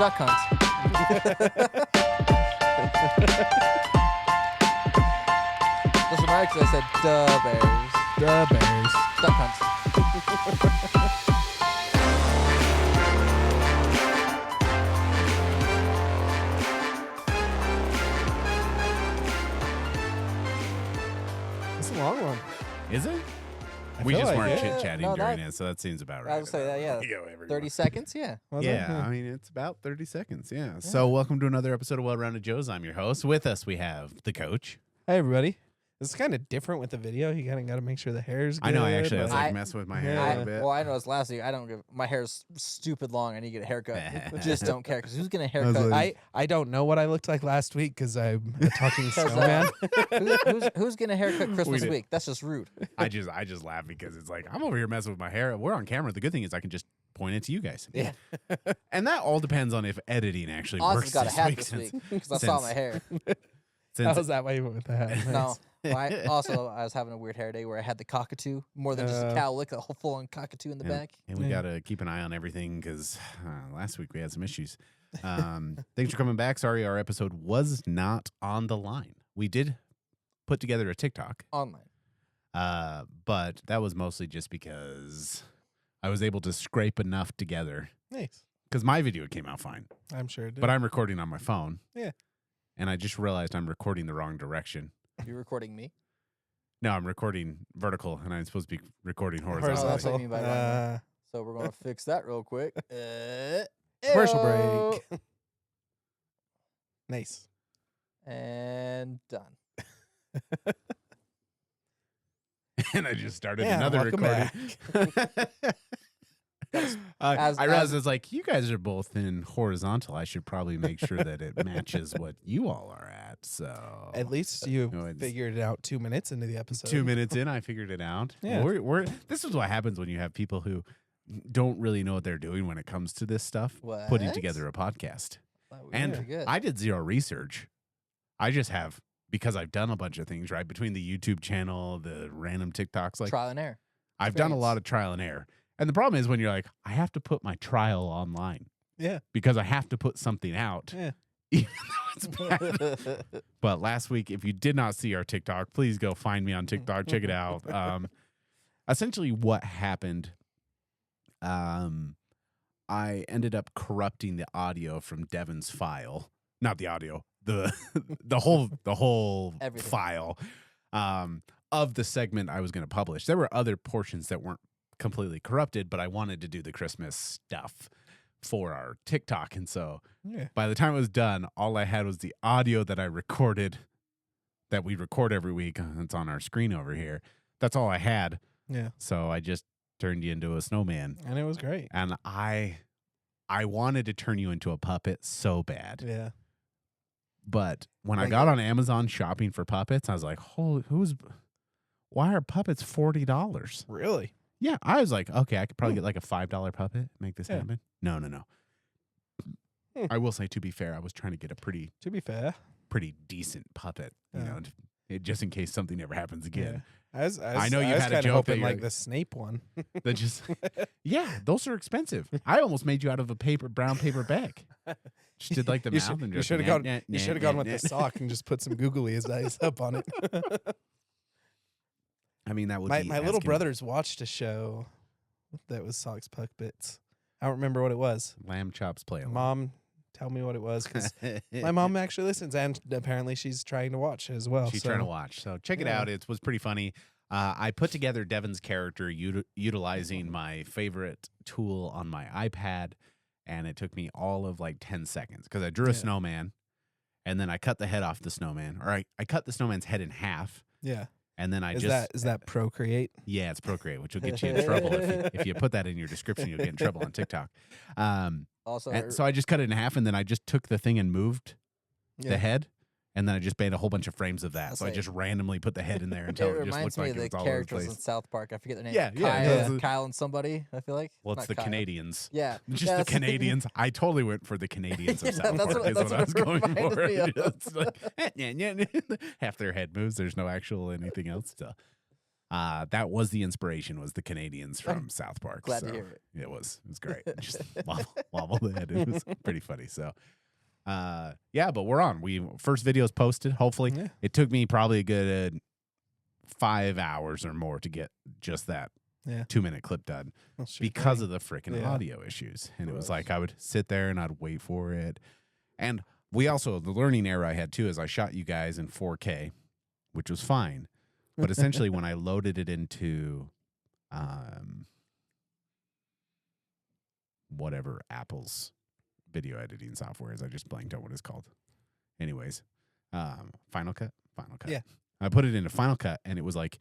Duck hunt. Doesn't matter because I said duh bears. The Bears. Duck hunt. It's a long one. Is it? I We feel just like weren't it. chit chatting No, during that- it, so that seems about right. I was gonna say that, yeah. You go, everyone. 30 seconds, yeah. Was it? Yeah, I mean, it's about 30 seconds. Yeah. So, welcome to another episode of Well Rounded Joes. I'm your host. With us, we have the coach. Hey, everybody. This is kind of different with the video. You kind of got to make sure the hair's good. I know, actually, I was like- like messing with my hair a Yeah. little bit. Well, I noticed last week, I don't give, my hair's stupid long. I need to get a haircut. Just don't care, because who's going to I was haircut? like- I don't know what I looked like last week because I'm a talking 'Cause, snowman. who's going to haircut Christmas did. week? That's just rude. I just laugh because it's like, I'm over here messing with my hair. We're on camera. The good thing is I can just point it to you guys. Yeah. And that all depends on if editing actually Oz works has got a this hat week. this since- week, because I saw since- my hair. How since was that way with the hat? No. Nice. Well, I was having a weird hair day where I had the cockatoo, more than just a cowlick, a whole full-on cockatoo in the back. And we Yeah. got to keep an eye on everything because last week we had some issues. Thanks for coming back. Sorry, our episode was not on the line. We did put together a TikTok, Online. but that was mostly just because I was able to scrape enough together Nice. because my video came out fine, I'm sure it did. but I'm recording on my phone. Yeah. And I just realized I'm recording the wrong direction. You're recording me? No, I'm recording vertical, and I'm supposed to be recording Oh, horizontally. that's what you mean by wrong. Uh, So we're going to fix that real quick. commercial Ayo. break. Nice. And done. And I just started Yeah, another welcome recording. As- I realized as- it's like, you guys are both in horizontal. I should probably make sure that it matches what you all are at. So At least you No, it's- figured it out 2 minutes into the episode. 2 minutes in, I figured it out. Yeah. This is what happens when you have people who don't really know what they're doing when it comes to this stuff. Putting What? together a podcast. That was And pretty good. I did zero research. I just have, because I've done a bunch of things, right? Between the YouTube channel, the random TikToks, like Trial and error. I've done a experience. lot of trial and error. And the problem is when you're like, I have to put my trial online Yeah. because I have to put something out, Yeah. even though it's bad. But last week, if you did not see our TikTok, please go find me on TikTok. Check it out. Essentially, what happened, I ended up corrupting the audio from Devin's file. Not the audio, the whole Everything. file of the segment I was going to publish. There were other portions that weren't completely corrupted, but I wanted to do the Christmas stuff for our TikTok. And so Yeah. by the time it was done, all I had was the audio that I recorded, that we record every week. It's on our screen over here. That's all I had. Yeah. So I just turned you into a snowman. And it was great. And I wanted to turn you into a puppet so bad. Yeah. But when I Like got a- on Amazon shopping for puppets, I was like, holy, why are puppets $40? Really? Yeah, I was like, okay, I could probably get like a $5 puppet, make this Yeah. happen. No. Hmm. I will say, to be fair, I was trying to get a pretty To be fair. decent puppet, you Yeah. know, just in case something ever happens again. I know you was had a kinda joke that hoping like you're- the Snape one. That just, yeah, those are expensive. I almost made you out of a brown paper bag. Just did like the You mouth should- and you just should have nah, gone. nah, You nah, should have gone nah, with nah. the sock and just put some googly eyes up on it. I mean, that would my be little asking- brothers watched a show that was Socks Puppets. I don't remember what it was. Lamb chops play along. Mom, tell me what it was because my mom actually listens, and apparently she's trying to watch as well. She's so. trying to watch. So check it Yeah. out. It was pretty funny. I put together Devin's character utilizing my favorite tool on my iPad, and it took me all of like 10 seconds because I drew a Yeah. snowman, and then I cut the head off the snowman, or I cut the snowman's head in half, Yeah. and then I Is just that Procreate? yeah, it's Procreate, which will get you in trouble if you put that in your description. You'll get in trouble on TikTok. Also, And so I just cut it in half, and then I just took the thing and moved the head. And then I just made a whole bunch of frames of that. I'll So I say- just randomly put the head in there it until it just reminds looked me like of it the was all over the characters in place. South Park. I forget their name. Yeah, yeah, Kyle, those are- Kyle and somebody, I feel like. Well, it's Not the Kyle. Canadians. Yeah. Just yeah, the that's- Canadians. I totally went for the Canadians of Yeah, South that's Park what- is that's what I was what it going reminded for. me of. It's like, half their head moves. There's no actual anything else. So That was the inspiration, was the Canadians from South Park. Glad to hear it. It was great. Just wobble the head. It was pretty funny. So, yeah, but we're on. First video is posted. Hopefully, it took me probably a good 5 hours or more to get just that 2-minute clip done because of the freaking audio issues. And it was like I would sit there and I'd wait for it. And we also, the learning error I had too is I shot you guys in 4K, which was fine. But essentially, when I loaded it into whatever Apple's video editing software is, I just blanked out what it's called. Anyways, Final Cut. Yeah. I put it into Final Cut, and it was like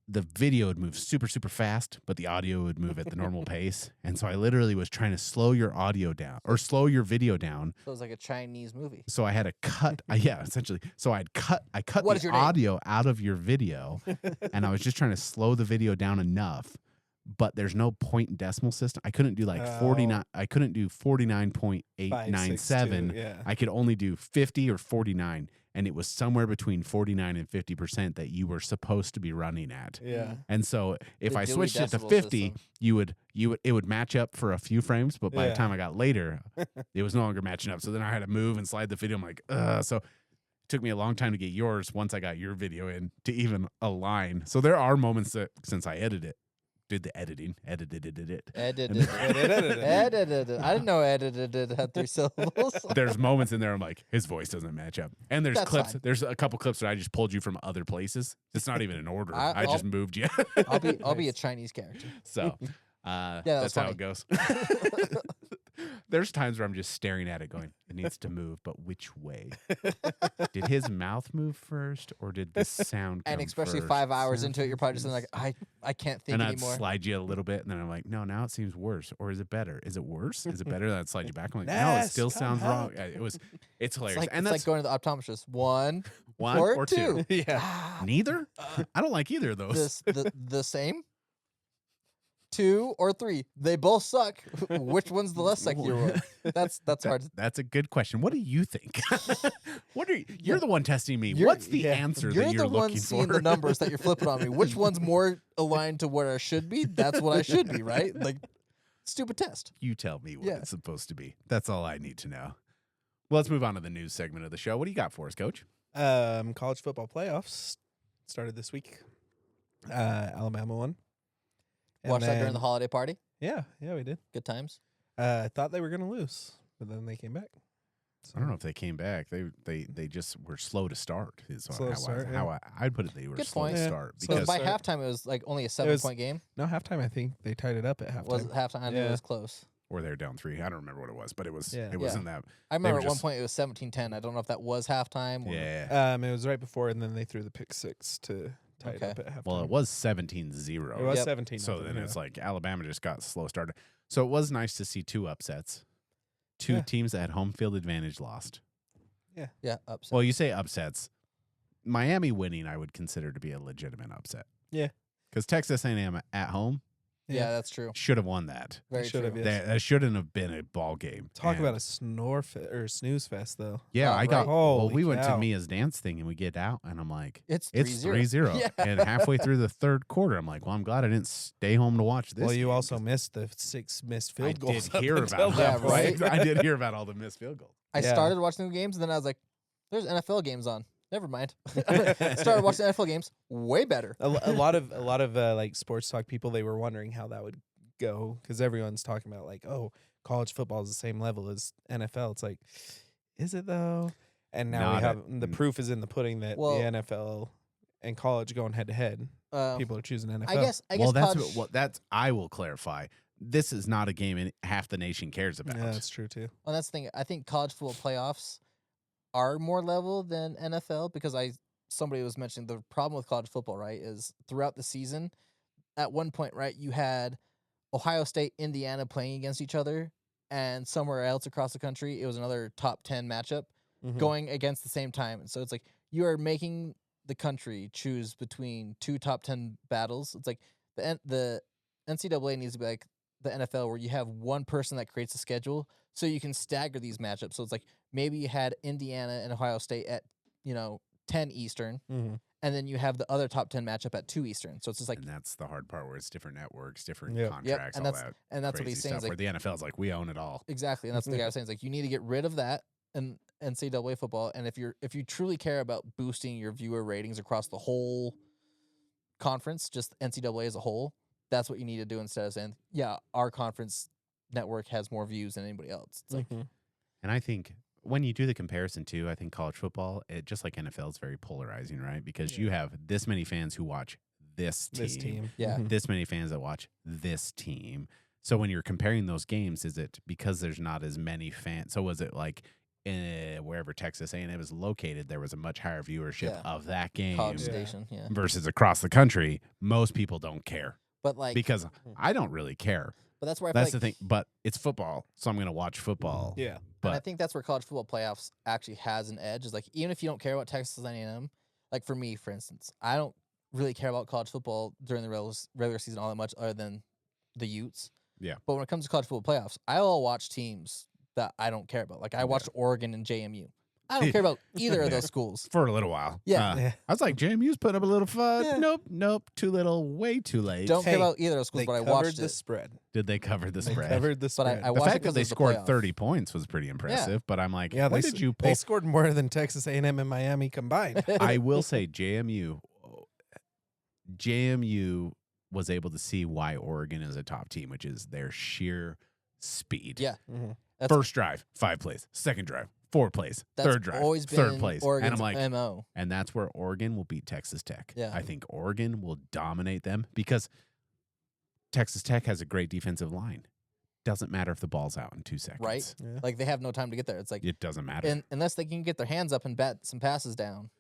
the video would move super, super fast, but the audio would move at the normal pace. And so I literally was trying to slow your audio down or slow your video down. So it was like a Chinese movie. So I had to cut. Essentially. So I cut What is the your name? audio out of your video, and I was just trying to slow the video down enough. But there's no point and decimal system. I couldn't do like 49. I couldn't do 49.897. Yeah. I could only do 50 or 49. And it was somewhere between 49 and 50% that you were supposed to be running at. Yeah. And so if The I Dewey switched it to Decibel 50, system. it would match up for a few frames, but by the Yeah. time I got later, it was no longer matching up. So then I had to move and slide the video. I'm like, so it took me a long time to get yours once I got your video in to even align. So there are moments that since I did the editing, edited it. Edited. I didn't know edited had 3 syllables. There's moments in there I'm like, his voice doesn't match up. And there's That's clips. fine. There's a couple clips that I just pulled you from other places. It's not even in order. I just moved you. I'll be a Chinese character. So that's how funny. it goes. There's times where I'm just staring at it going, it needs to move, but which way? Did his mouth move first or did the sound come And especially first? 5 hours into it, you're probably just like, I can't think And I'd anymore. slide you a little bit, and then I'm like, no, now it seems worse. Or is it better? Is it worse? Is it better? Then I'd slide you back. I'm like, no, it Ness, still come sounds wrong. help. It's hilarious. It's and like that's going to the optometrist. One one or two. Yeah. neither. I don't like either of those. The same. 2 or 3. They both suck. Which one's the less secular one? That's hard. That's a good question. What do you think? You're the one testing me. You're- What's the answer You're that you're the one looking seeing for? the numbers that you're flipping on me. Which one's more aligned to what I should be? That's what I should be, right? Like, stupid test. You tell me what Yeah. it's supposed to be. That's all I need to know. Well, let's move on to the news segment of the show. What do you got for us, Coach? College football playoffs started this week. Alabama won. And Watch that during then- the holiday party. Yeah, we did. Good times. I thought they were gonna lose, but then they came back. I don't know if they came back. They just were slow to start. Is Slow to start, how I'd put it. They were Good slow point. to Yeah. start So Because because by Sorry. halftime, it was like only a 7-point game. No, halftime. I think they tied it up at halftime. Was it halftime? I knew Yeah. it was close. or they were down 3. I don't remember what it was, but it was Yeah. it wasn't that. I remember were at one just- point it was 17-10. I don't know if that was halftime. Or, Yeah. It was right before, and then they threw the pick 6 to tie it Okay. up at halftime. Well, it was 17-0. It was Yep. 17. So nothing, then yeah. it's like Alabama just got slow started. So it was nice to see 2 upsets. 2 Yeah. teams that had home field advantage lost. Yeah, upset. Well, you say upsets. Miami winning, I would consider to be a legitimate upset. Yeah. Because Texas A&M at home yeah, that's true. should have won that. Very should true. have, yeah. That shouldn't have been a ball game. Talk And- about a snooze fest, though. Yeah, Oh, I got. right. Well, Holy we went to cow. Mia's dance thing, and we get out, and I'm like, It's it's 3-0. 3-0. Yeah. And halfway through the third quarter, I'm like, well, I'm glad I didn't stay home to watch this. Well, you game, also 'cause missed the 6 missed I field goals. did up hear until about that Yeah, right? point. I did hear about all the missed field goals. I Yeah. started watching the games, and then I was like, there's NFL games on. Never mind. Started watching NFL games. Way better. a lot of like sports talk people, they were wondering how that would go because everyone's talking about like, oh, college football is the same level as NFL. It's like, is it though? And now Not we have at- the proof is in the pudding that Well- the NFL and college going head to head. People are choosing NFL. I guess Well, that's college, what that's. I will clarify. This is not a game half the nation cares about. Yeah, that's true too. well, that's the thing. I think college football playoffs are more level than NFL because somebody was mentioning the problem with college football, right, is throughout the season, at one point, right, you had Ohio State, Indiana playing against each other, and somewhere else across the country, it was another top 10 matchup Mhm. going against the same time. And so it's like you are making the country choose between 2 top 10 battles. It's like the NCAA needs to be like the NFL where you have one person that creates a schedule so you can stagger these matchups. So it's like maybe you had Indiana and Ohio State at, 10 Eastern, Mhm. and then you have the other top 10 matchup at 2 Eastern. So it's just like, and that's the hard part where it's different networks, different Yep. contracts, and all that's that. and that's what crazy he's saying. stuff Is where like, the NFL's like, we own it all. exactly, and that's the guy was saying. Is like, you need to get rid of that in NCAA football, and if you truly care about boosting your viewer ratings across the whole conference, just NCAA as a whole, that's what you need to do instead of saying, yeah, our conference network has more views than anybody else. It's like, And I think when you do the comparison too, I think college football, it just like NFL, is very polarizing, right? Because you have this many fans who watch this team, yeah, this many fans that watch this team. So when you're comparing those games, is it because there's not as many fans? So was it like wherever Texas A&M is located, there was a much higher viewership of that game College Station, yeah. versus across the country? Most people don't care But like, because I don't really care. but that's where I That's feel the like, thing. But it's football, so I'm going to watch football. Yeah. and I But think that's where college football playoffs actually has an edge. Is like, even if you don't care about Texas A&M, like for me, for instance, I don't really care about college football during the regular season all that much, other than the Utes. Yeah. But when it comes to college football playoffs, I'll watch teams that I don't care about. Like I watched Oregon and JMU. I don't care about either of those schools. for a little while. Yeah. I was like, JMU's put up a little fun. Nope. Too little, way too late. Don't care Hey, about either of those schools, They but I covered watched the it. spread. Did they cover the They spread? covered the But spread. I The watched it fact that because they it was the scored playoff. 30 points was pretty impressive. But I'm like, Yeah, what they did you They pull? scored more than Texas A&M and Miami combined. I will say JMU was able to see why Oregon is a top team, which is their sheer speed. Yeah. That's- First drive, 5 plays. Second drive, 4 plays. That's Third drive, always third been plays. Oregon's and I'm like, MO. and that's where Oregon will beat Texas Tech. Yeah. I think Oregon will dominate them because Texas Tech has a great defensive line. Doesn't matter if the ball's out in 2 seconds. Right? Yeah. Like they have no time to get there. It's like, It doesn't matter. and unless they can get their hands up and bat some passes down.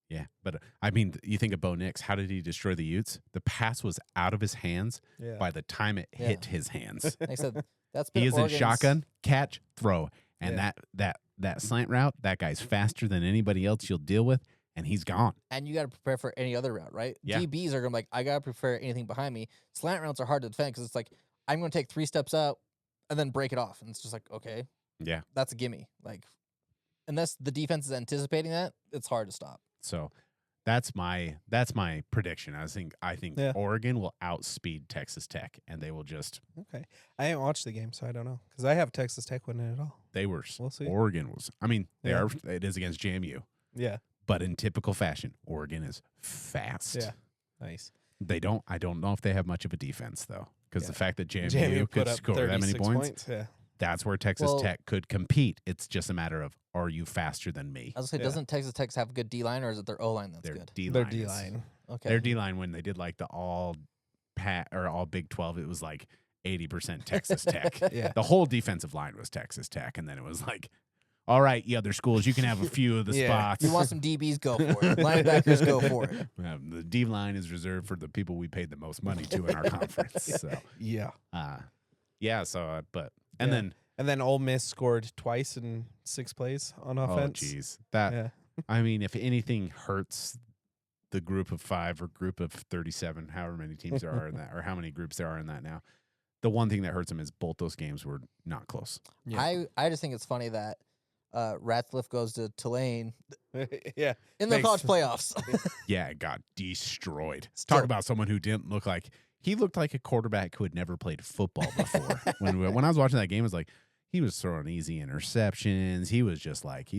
Yeah, but I mean, you think of Bo Nix. How did he destroy the Utes? The pass was out of his hands Yeah. by the time it hit his hands. Like I said, that's been He is in Oregon's- shotgun, catch, throw, and Yeah. that slant route. That guy's faster than anybody else you'll deal with, and he's gone. And you got to prepare for any other route, right? Yeah. DBs are going to be like, I got to prepare anything behind me. Slant routes are hard to defend because it's like, I'm going to take 3 steps out and then break it off. And it's just like, okay, Yeah. that's a gimme. Like, unless the defense is anticipating that, it's hard to stop. So that's my prediction. I think Yeah. Oregon will outspeed Texas Tech, and they will just Okay. I haven't watched the game, so I don't know. Because I have Texas Tech winning it all. they were. We'll see. Oregon was. I mean, they Yeah. are. It is against JMU, Yeah. but in typical fashion, Oregon is fast. Yeah. Nice. They don't. I don't know if they have much of a defense though, because Yeah. the fact that JMU JMU could put up score that many 36 points, Yeah. that's where Texas Well- Tech could compete. It's just a matter of, are you faster than me? I was going to say, Yeah. doesn't Texas Tech have a good D line, or is it their O line that's Their good? D Their line. D line. Okay. Their D line, when they did like the all Big 12, it was like 80% Texas Tech. Yeah. The whole defensive line was Texas Tech, and then it was like, all right, you other schools, you can have a few of the Yeah. spots. You want some DBs, go for it. Linebackers, go for it. The D line is reserved for the people we paid the most money to in our conference. So, Yeah. yeah. So, but and Yeah. then And then Ole Miss scored twice in 6 plays on offense. oh, geez, that Yeah. I mean, if anything hurts the group of 5 or group of 37, however many teams there are in that, or how many groups there are in that now, the one thing that hurts them is both those games were not close. Yeah. I just think it's funny that Ratcliffe goes to Tulane Yeah. in the Makes- college playoffs. Yeah, it got destroyed. Still- Talk about someone who didn't look like he looked like a quarterback who had never played football before. when I was watching that game, it was like he was throwing easy interceptions. He was just like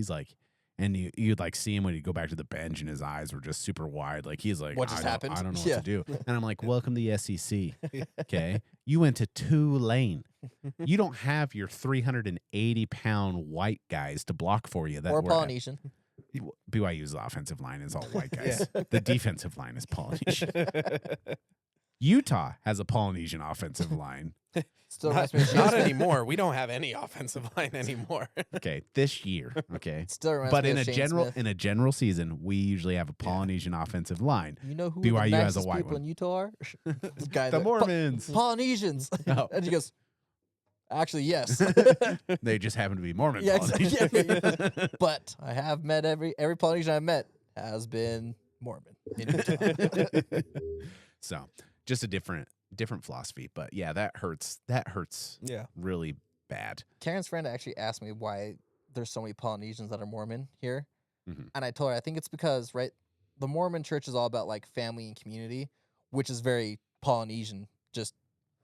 and you'd like see him when he'd go back to the bench and his eyes were just super wide. Like he's like, What just happened? I don't know Yeah. what to do. And I'm like, welcome to the SEC. Okay, you went to Tulane. You don't have your 380-pound white guys to block for you. That or were- Polynesian. BYU's offensive line is all white Yeah. guys. The defensive line is Polynesian. Utah has a Polynesian offensive line. Still not, reminds me of not Shane Smith. anymore. We don't have any offensive line anymore. Okay, this year. Okay, Still reminds but me in of a Shane general Smith. in a general season, we usually have a Polynesian offensive line. You know who BYU the has a nicest white people one. in Utah are? This guy The that- Mormons. Polynesians. Oh. And he goes, actually, yes. They just happen to be Mormon Yeah, Polynesians. exactly. But I have met every Polynesian I've met has been Mormon in Utah. So just a different philosophy. But yeah, that hurts. That hurts Yeah. really bad. Karen's friend actually asked me why there's so many Polynesians that are Mormon here. Mhm. And I told her, I think it's because, right, the Mormon church is all about like family and community, which is very Polynesian. Just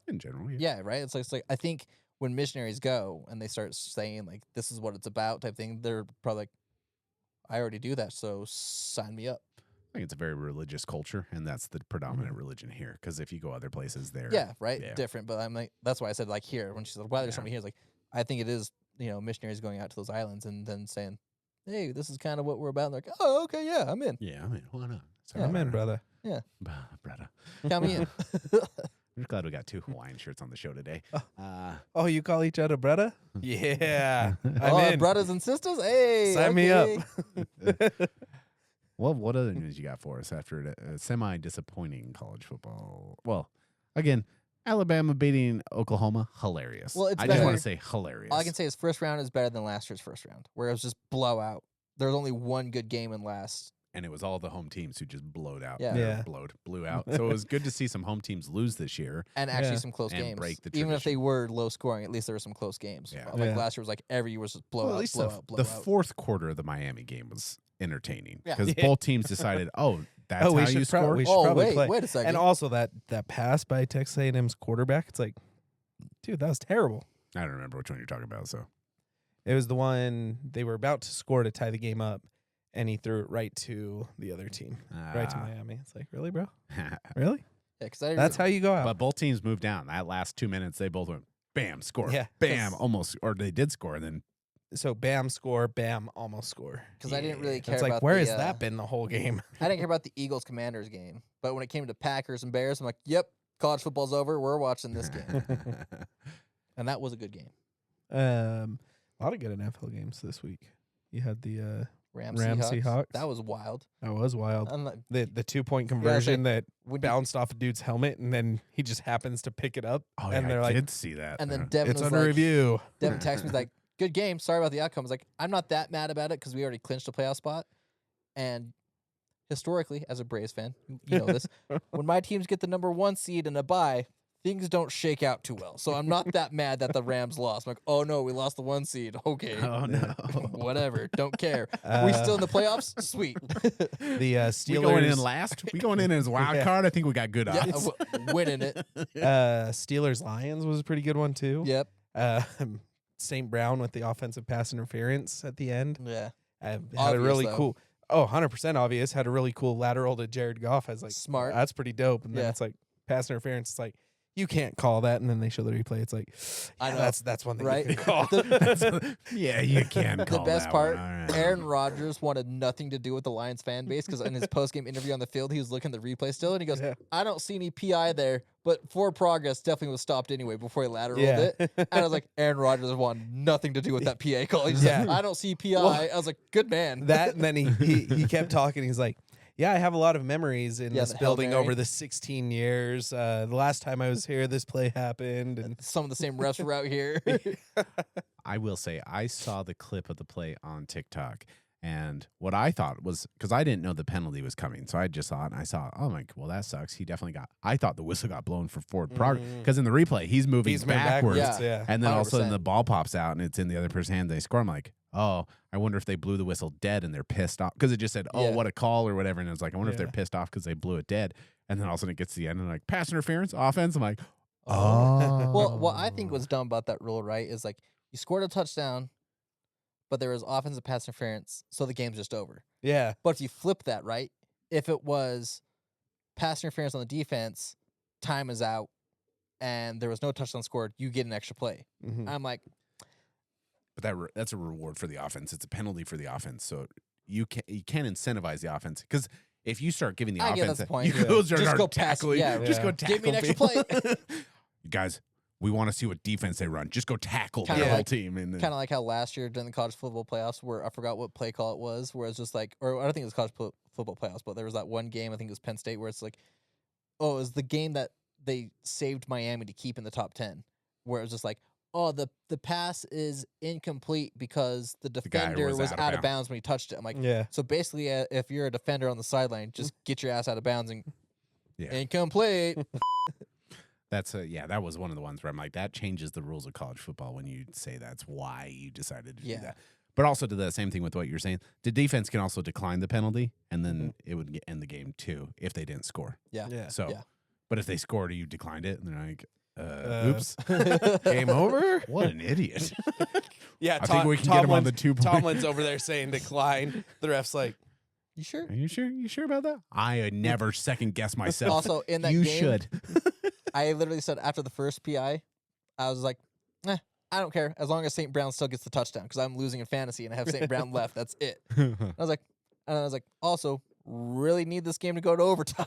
In general, yeah. yeah, right. It's like I think when missionaries go and they start saying like this is what it's about type thing, they're probably like, I already do that, so sign me up. I think it's a very religious culture, and that's the predominant religion here. Because if you go other places, they're Yeah, right. yeah. Different, but I'm like that's why I said like here when she said why there's Yeah. somebody here. It's like I think it is missionaries going out to those islands and then saying, hey, this is kind of what we're about. And they're like, oh, okay, yeah, I'm in. Yeah, I mean, why not? Yeah. I'm in, brother. Brother. Count me in. I'm just glad we got 2 Hawaiian shirts on the show today. Oh, you call each other brother? Yeah. I'm Oh, in. brothers and sisters, hey, Sign me up. Well, what other news you got for us after a semi-disappointing college football? Well, again, Alabama beating Oklahoma, hilarious. Well, it's I just want better. to say hilarious. All I can say is first round is better than last year's first round, where it was just blowout. There was only one good game in last. And it was all the home teams who just blew out. Yeah. Blew out. So it was good to see some home teams lose this year. And actually Yeah. some close And games. break the Even if they tradition. were low scoring, at least there were some close games. Yeah. Like Yeah. last year was like every year was just blowout, Well, at least blowout, the blowout. fourth quarter of the Miami game was entertaining Yeah. because both teams decided, that's Oh, we how should you pro- score. we should Oh, probably play. wait a second. And also that pass by Texas A&M's quarterback, it's like, dude, that was terrible. I don't remember which one you're talking about. So It was the one they were about to score to tie the game up, and he threw it right to the other team, right to Miami. It's like, really, bro? Really? Yeah, 'cause I didn't That's how you go out. But both teams moved down. That last 2 minutes, they both went bam, score. Yeah. Bam, almost, or they did score. And then So bam, score, bam, almost score. because I didn't really care It's like, about where the, has that been the whole game? I didn't care about the Eagles Commanders game. But when it came to Packers and Bears, I'm like, yep, college football's over. We're watching this game. And that was a good game. A lot of good NFL games this week. You had the Rams Seahawks. That was wild. that was wild. I'm like, The 2-point conversion that when you- bounced off a dude's helmet, and then he just happens to pick it up. oh, and yeah, they're I like, did see that. and then Yeah. Devin it's was under like, review. Devin texted me like, good game. Sorry about the outcome. I was like, I'm not that mad about it because we already clinched a playoff spot. And historically, as a Braves fan, you know this. When my teams get the number 1 seed and a bye, things don't shake out too well. So I'm not that mad that the Rams lost. I'm like, oh no, we lost the 1 seed. Okay. Oh, no. Whatever. Don't care. we still in the playoffs? Sweet. The Steelers We going in last? We going in as wild Yeah. card? I think we got good yeah, odds. winning it. Steelers Lions was a pretty good one too. Yep. St. Brown with the offensive pass interference at the end. Yeah. Had a Obvious, really though. cool. Oh, 100% obvious. Had a really cool lateral to Jared Goff. I was like, Smart. That's pretty dope. And then Yeah. it's like pass interference. It's like, you can't call that. And then they show the replay. It's like, I yeah, know. that's one thing Right? you can call. Yeah, you can call The best that part, one. All right. Aaron Rodgers wanted nothing to do with the Lions fan base because in his post-game interview on the field, he was looking at the replay still, and he goes, Yeah. I don't see any PI there, but for progress definitely was stopped anyway before he lateraled Yeah. it. And I was like, Aaron Rodgers wanted nothing to do with that PA call. He's Yeah. like, I don't see PI. Well, I was like, good man. That, and then he kept talking. He's like, yeah, I have a lot of memories in Yeah, this the Hail building Mary. over the 16 years. The last time I was here, this play happened. And Some of the same refs were out here. I will say I saw the clip of the play on TikTok, and what I thought was because I didn't know the penalty was coming, so I just saw it and I saw, oh my, well that sucks. He definitely got. I thought the whistle got blown for forward progress because in the replay he's moving he's moving backwards, Yeah. and then all of a sudden 100%. the ball pops out and it's in the other person's hand. They score. I'm like, oh, I wonder if they blew the whistle dead and they're pissed off because it just said, oh, Yeah. what a call or whatever, and it was like, I wonder if they're Yeah. pissed off because they blew it dead. And then all of a sudden it gets to the end and like pass interference, offense. I'm like, Well, what I think was dumb about that rule, right, is like you scored a touchdown, but there was offensive pass interference, so the game's just over. yeah. But if you flip that, right, if it was pass interference on the defense, time is out, and there was no touchdown scored, you get an extra play. Mhm. I'm like, but that's a reward for the offense. It's a penalty for the offense. So you can't incentivize the offense because if you start giving the I get offense, that's the point. you go start Just go pass- tackling. yeah, Just go yeah. tackle. Give me an extra people. Guys, we want to see what defense they run. Just go tackle the Kinda whole like- team. And then, kind of like how last year during the college football playoffs, where I forgot what play call it was, where it's just like, or I don't think it was college football playoffs, but there was that one game, I think it was Penn State, where it's like, oh, it was the game that they saved Miami to keep in the top 10, where it was just like, oh, the pass is incomplete because the guy defender was was out of out of bounds when he touched it. I'm like, Yeah. so basically, if you're a defender on the sideline, just get your ass out of bounds and Yeah. incomplete. that was one of the ones where I'm like, that changes the rules of college football when you say that's why you decided to do Yeah. that. But also to the same thing with what you're saying, the defense can also decline the penalty, and then it would end the game too if they didn't score. Yeah. So, Yeah. but if they scored, you declined it, and they're like, "Oops, Game over. what an idiot!" Yeah, I think we can get him on the 2 point. Tomlin's over there saying decline. The ref's like, You sure? Are you sure? You sure about that? I never second guess myself. Also, in that you game, should. I literally said after the first PI, I was like, I don't care as long as St. Brown still gets the touchdown because I'm losing in fantasy and I have St. Brown left. That's it. I was like, also really need this game to go to overtime.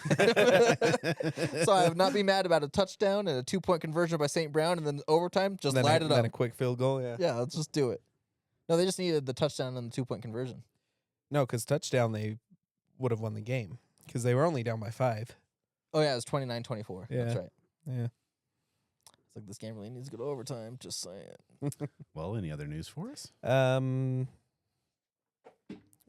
So I would not be mad about a touchdown and a 2-point conversion by St. Brown and then overtime. Just light it then up. a quick field goal. Yeah, let's just do it. No, they just needed the touchdown and the 2-point conversion. No, because touchdown they would have won the game because they were only down by 5. Oh yeah, it was 29-24. Yeah. That's right. Yeah. It's like this game really needs to go to overtime. Just saying. Well, any other news for us?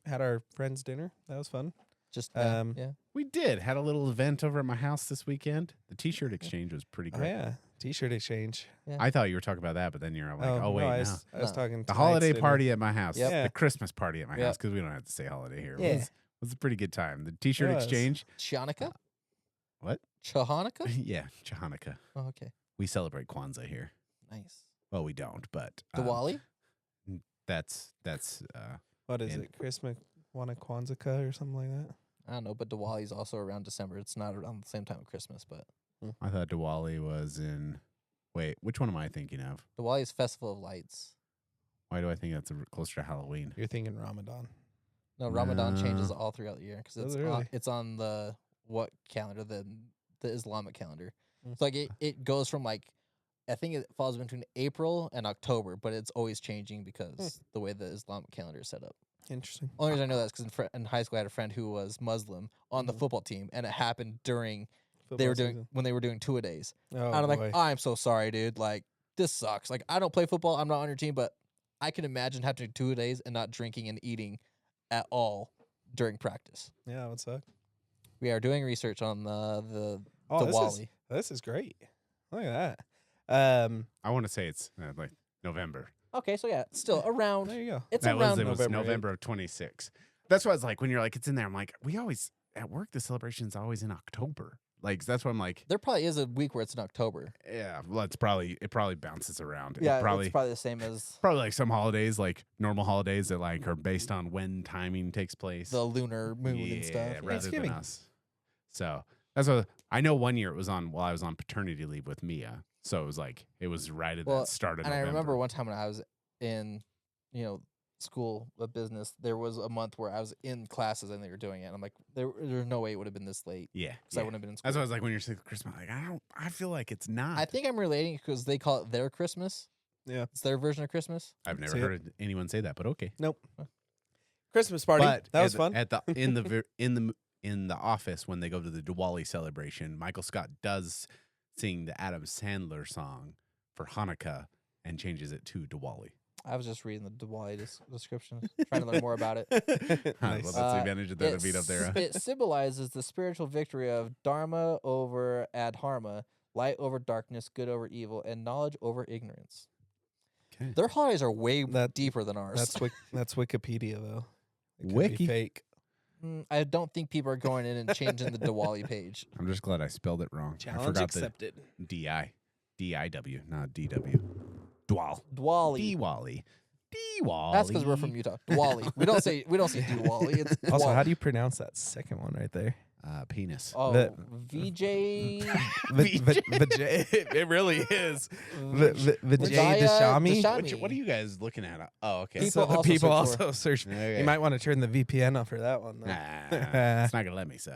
Had our friends' dinner. That was fun. Just Yeah. We did. Had a little event over at my house this weekend. The T-shirt exchange was pretty Oh great. yeah, T-shirt exchange. I thought you were talking about that, but then you're like, oh wait, no, I no. was, I was No. talking The tonight's holiday dinner. party at my house. Yep. The Christmas party at my Yep. house, because we don't have to say holiday here. Yeah. It was a pretty good time. The T-shirt It was. exchange. Chanukah? What? Chanukah? Yeah, Hanukkah. Oh, okay. We celebrate Kwanzaa here. Nice. Well, we don't, but Diwali? that's What is And- it? Christmas, Kwanzaa or something like that. I don't know, but Diwali's also around December. It's not around the same time of Christmas, but I thought Diwali was in. Wait, which one am I thinking of? Diwali is Festival of Lights. Why do I think that's closer to Halloween? You're thinking Ramadan. No, Ramadan changes No. all throughout the year because Does it's it really? it's on the what calendar? The Islamic calendar. Mm. So like it goes from like I think it falls between April and October, but it's always changing because the way the Islamic calendar is set up. Interesting. Only reason I know that is because in high school I had a friend who was Muslim on the Mhm. football team, and it happened during they Football were doing season. when they were doing 2-a-days. Oh, And I'm boy. like, I'm so sorry, dude. Like, this sucks. Like, I don't play football. I'm not on your team, but I can imagine having to do 2-a-days and not drinking and eating at all during practice. Yeah, it would suck. We are doing research on the Oh, Diwali. this is great. Look at that. I want to say it's like November. Okay, so yeah, still around. There you go. It's That around was, it was November. November of 26. That's why it's like when you're like it's in there. I'm like we always at work the celebration's always in October. Like that's why I'm like There probably is a week where it's in October. yeah. Well, it probably bounces around. Yeah, It probably it's probably the same as probably like some holidays like normal holidays that like are based on when timing takes place. the lunar moon and stuff. rather than Thanksgiving. us. So that's what I know. One year it was on while I was on paternity leave with Mia, so it was like it was right at Well, that start of And I November. remember one time when I was in, school of business, there was a month where I was in classes and they were doing it. And I'm like, there's no way it would have been this late yeah, because I wouldn't have been in school. That's why I was like when you're saying Christmas, like I feel like it's not. I think I'm relating because they call it their Christmas. Yeah. It's their version of Christmas. I've never See it? heard anyone say that, but okay. Nope. Christmas party. But That was fun. At the in the office when they go to the Diwali celebration, Michael Scott does sing the Adam Sandler song for Hanukkah and changes it to Diwali. I was just reading the Diwali description, trying to learn more about it. Nice. Well, that's the advantage of that to beat up there. It symbolizes the spiritual victory of Dharma over Adharma, light over darkness, good over evil, and knowledge over ignorance. Okay. Their holidays are way That- deeper than ours. That's Wikipedia though. It could Wiki? be fake. I don't think people are going in and changing the Diwali page. I'm just glad I spelled it wrong. I Challenge forgot accepted. the D-I. D-I-W, not D-W. Dwal. Diwali. Diwali. Diwali. That's because we're from Utah. Diwali. We don't say Diwali. It's Also, Diwali. how do you pronounce that second one right there? Penis. Oh, the- VJ. It really is. Vijay Vijaya Dashami. Dashami. What are you guys looking at? Oh, okay. People So also people search also search. Okay. You might want to turn the VPN off for that one. Though. Nah, it's not gonna let me. So,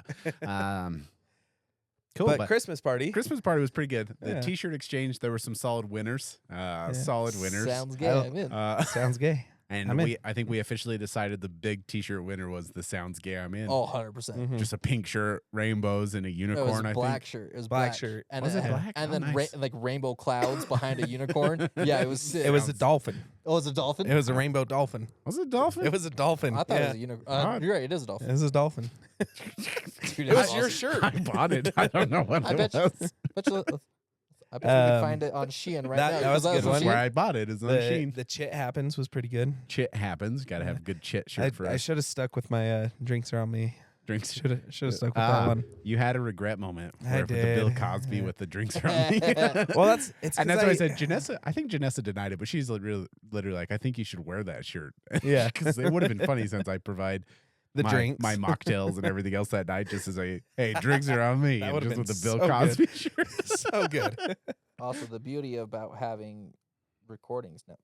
cool. but But Christmas party. Christmas party was pretty good. The Yeah. T-shirt exchange, there were some solid winners. Solid winners. Sounds good. I I'm in. Sounds gay. And I'm in. I think we officially decided the big T-shirt winner was the Sounds Gay I'm In. Oh, 100%. Mhm. Just a pink shirt, rainbows, and a It was unicorn. I black think. shirt. It was Black black shirt. And Was then, it black? And Oh, then nice. like rainbow clouds behind a unicorn. Yeah, it was sick. It was a Sounds- dolphin. Oh, it was a dolphin? It was a rainbow dolphin. Was it dolphin? It was a dolphin. I thought it yeah. was a unicorn. Ah. You're right. It is a dolphin. It was a dolphin. Dude, It was that's your awesome. shirt. I bought it. I don't know what I it bet you, was. bet you I bet you can find it on Shein right now. that was a good on one. Shein. Where I bought it is on Sheen. The chit happens was pretty good. Chit happens. Got to have a good chit shirt for I us. should have stuck with my drinks are on me. Drinks. Should have stuck with that one. You had a regret moment. I With the Bill did. Cosby with the drinks are on me. Well, that's and that's why I said Janessa. I think Janessa denied it, but she's literally like, I think you should wear that shirt. Yeah. Because it would have been funny since I provide the my, drinks, my mocktails, and everything else that night, just as a hey, drinks are on me, That and would've just been with the Bill so Cosby good. shirt. so good. Also, the beauty about having recordings now.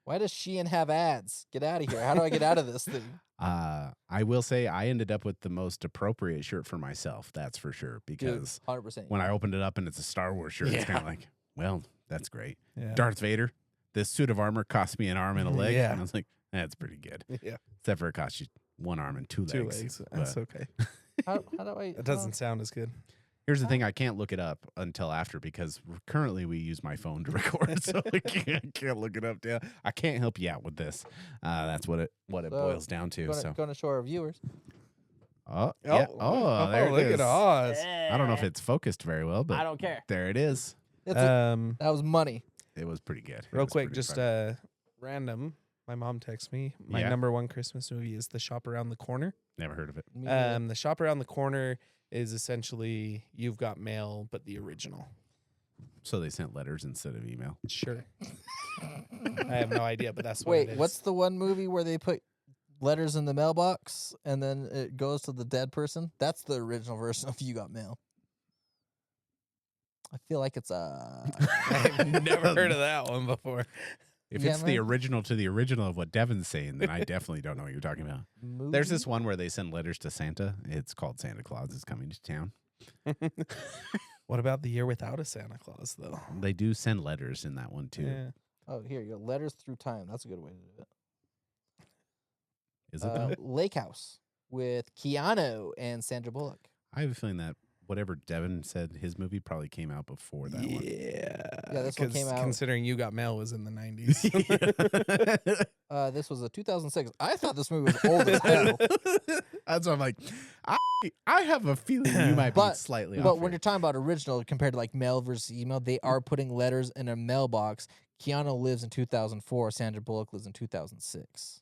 Why does Shein have ads? Get out of here. How do I get out of this thing? I will say I ended up with the most appropriate shirt for myself. That's for sure. Because 100%. when I opened it up and it's a Star Wars shirt, it's Yeah. kind of like, well, that's great. Yeah. Darth Vader. This suit of armor cost me an arm and a leg. Yeah. And I was like, that's pretty good. Yeah. Except for it cost you one arm and two Two legs. legs. But That's okay. how do I? It doesn't sound as good. here's the thing: I can't look it up until after because currently we use my phone to record, so I can't look it up. I can't help you out with this. That's what it So, boils down to. Going to show our viewers. Oh, yeah. Oh, there look it is. at Oz. I don't know if it's focused very well, but I don't care. there it is. That was money. It was pretty good. It Real was quick, pretty just funny. random. My mom texts me. My Yeah. number one Christmas movie is The Shop Around the Corner. Never heard of it. Me neither. The Shop Around the Corner is essentially You've Got Mail, but the original. So they sent letters instead of email. Sure. I have no idea, but that's what Wait, it is. what's the one movie where they put letters in the mailbox and then it goes to the dead person? That's the original version of You Got Mail. I feel like it's I've never heard of that one before. If Yeah, it's the man. original to the original of what Devin's saying, then I definitely don't know what you're talking about. There's this one where they send letters to Santa. It's called Santa Claus is Coming to Town. What about The Year Without a Santa Claus, though? They do send letters in that one too. Yeah. Oh, here you go. Letters Through Time. That's a good way to do it. Is it though? Lake House with Keanu and Sandra Bullock. I have a feeling that whatever Devin said, his movie probably came out before that one. Yeah, this one came out- Considering You Got Mail was in the 90s. This was a 2006. I thought this movie was old as hell. That's what I'm like. I have a feeling you might be But- slightly But off. when you're talking about original compared to like mail versus email, they are putting letters in a mailbox. Keanu lives in 2004. Sandra Bullock lives in 2006.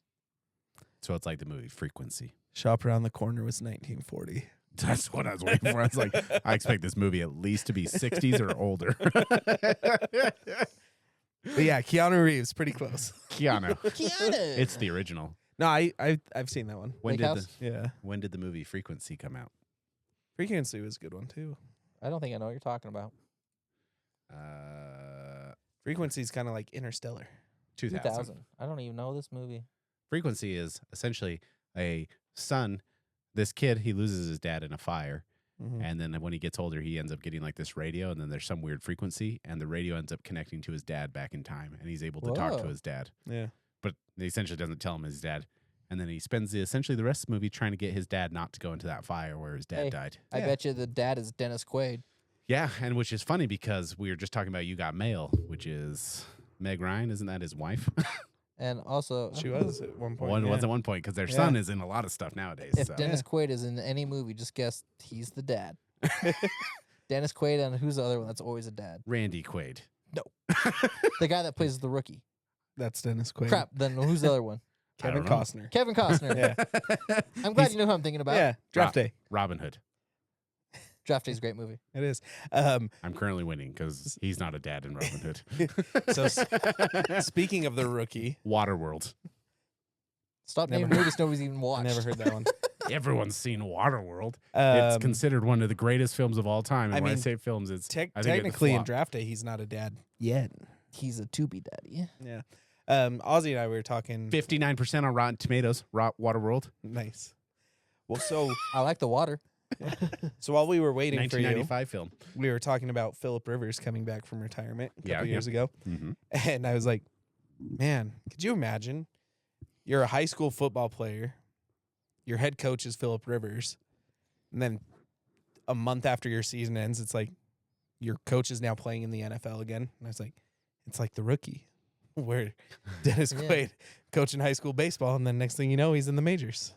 So it's like the movie Frequency. Shop Around the Corner was 1940. That's what I was waiting for. I was like, I expect this movie at least to be 60s or older. But yeah, Keanu Reeves, pretty close. Keanu. Keanu. It's the original. No, I've seen that one. When Lake did House? Yeah, when did the movie Frequency come out? Frequency was a good one too. I don't think I know what you're talking about. Frequency's kind of like Interstellar. 2000. I don't even know this movie. Frequency is essentially a son. This kid, he loses his dad in a fire. Mhm. And then when he gets older, he ends up getting like this radio. And then there's some weird frequency. And the radio ends up connecting to his dad back in time. And he's able to talk to Whoa. his dad. Yeah, But he essentially doesn't tell him his dad. And then he spends essentially the rest of the movie trying to get his dad not to go into that fire where his dad Hey. died. I Yeah. bet you the dad is Dennis Quaid. Yeah, and which is funny because we were just talking about You Got Mail, which is Meg Ryan. Isn't that his wife? And also, she was at one point. One yeah. was at one point because their Yeah. son is in a lot of stuff nowadays. if So. Dennis Quaid is in any movie, just guess he's the dad. Dennis Quaid, and who's the other one that's always a dad? Randy Quaid. The guy that plays the rookie. That's Dennis Quaid. Crap. Then who's the other one? I Kevin don't know. Costner. Kevin Costner. Yeah, I'm glad He's you know who I'm thinking about. yeah. Draft Day. Robin Hood. Draft Day's a great movie. It is. I'm currently winning because he's not a dad in Robin Hood. So speaking of the rookie, Waterworld. Stop Never naming movies nobody's even I watched. never heard that one. Everyone's seen Waterworld. It's Um, considered one of the greatest films of all time. And I when I mean, say films, it's I think it's technically in flop. Draft Day, he's not a dad yet. He's a to-be daddy. Yeah. Ozzy and I were talking. 59% on Rotten Tomatoes. Waterworld. Nice. Well, so I like the water. while we were waiting for you, 1995 film. we were talking about Philip Rivers coming back from retirement a Yeah, couple yeah. years ago, Mm-hmm. and I was like, "Man, could you imagine? You're a high school football player. Your head coach is Philip Rivers, and then a month after your season ends, it's like your coach is now playing in the NFL again." And I was like, "It's like The Rookie, where Dennis Yeah. Quaid coaching high school baseball, and then next thing you know, he's in the majors."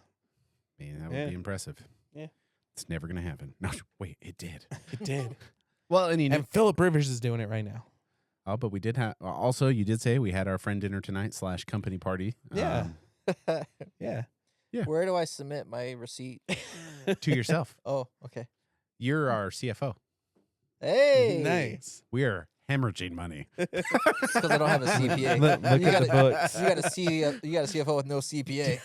Man, that would Yeah. be impressive. Yeah. It's never going to happen. No, wait, it did. It did. Well, and And Philip Rivers is doing it right now. oh, but we did have also. You did say we had our friend dinner tonight / company party. Yeah. Yeah. Where do I submit my receipt? To yourself. Oh, okay. You're our CFO. Hey, Nice. We are hemorrhaging money. Because I don't have a CPA. Look You at the gotta- books. You got a CFO with no CPA.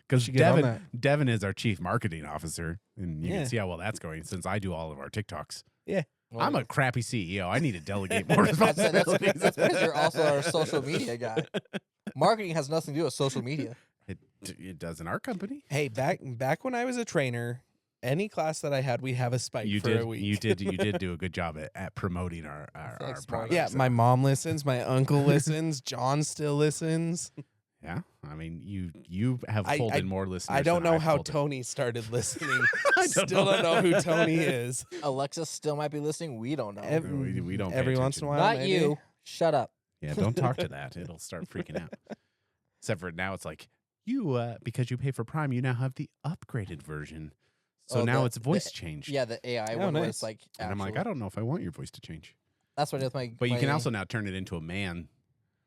Because Should get on Devin is our chief marketing officer, and you Yeah. can see how well that's going since I do all of our TikToks. Yeah. Well, I'm a crappy CEO. I need to delegate more that's responsibilities. because you're also our social media guy. Marketing has nothing to do with social media. It does in our company. Hey, back when I was a trainer, any class that I had, we have a spike You for did. a week. You did do a good job at promoting our Thanks, products. Yeah, my mom listens, my uncle listens, John still listens. Yeah, I mean, you have I- pulled in more listeners. I don't than know I've how pulled in. Tony started listening. I Still don't know who Tony is. Alexa still might be listening. We don't know. We don't pay Every once in a attention. while. Not maybe. you. Shut up. Yeah, don't talk to that. It'll start freaking out. Except for now, it's like you because you pay for Prime, you now have the upgraded version. So Oh, now the- it's voice changed. Yeah, the AI Oh, one where nice. it's like. And I'm like, I don't know if I want your voice to change. That's what I did with my. But you can my- also now turn it into a man.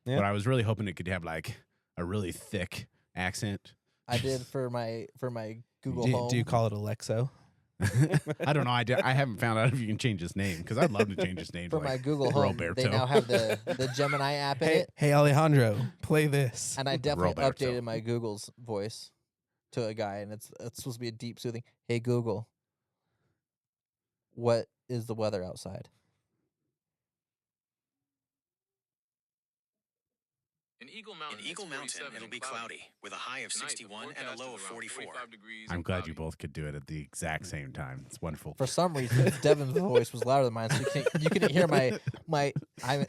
Yeah. But I was really hoping it could have like a really thick accent. I did for my Google Home. Do you call it Alexo? I don't know. I haven't found out if you can change his name because I'd love to change his name for to my like Google Home? Roberto. They now have the Gemini app in it, Hey Alejandro, play this. and I definitely Roberto. updated my Google's voice to a guy, and it's supposed to be a deep soothing. Hey Google, what is the weather outside? In Eagle Mountain, it'll be cloudy with a high of 61 and a low of 44. I'm glad you both could do it at the exact same time. It's wonderful. For some reason, Devin's voice was louder than mine, so you couldn't hear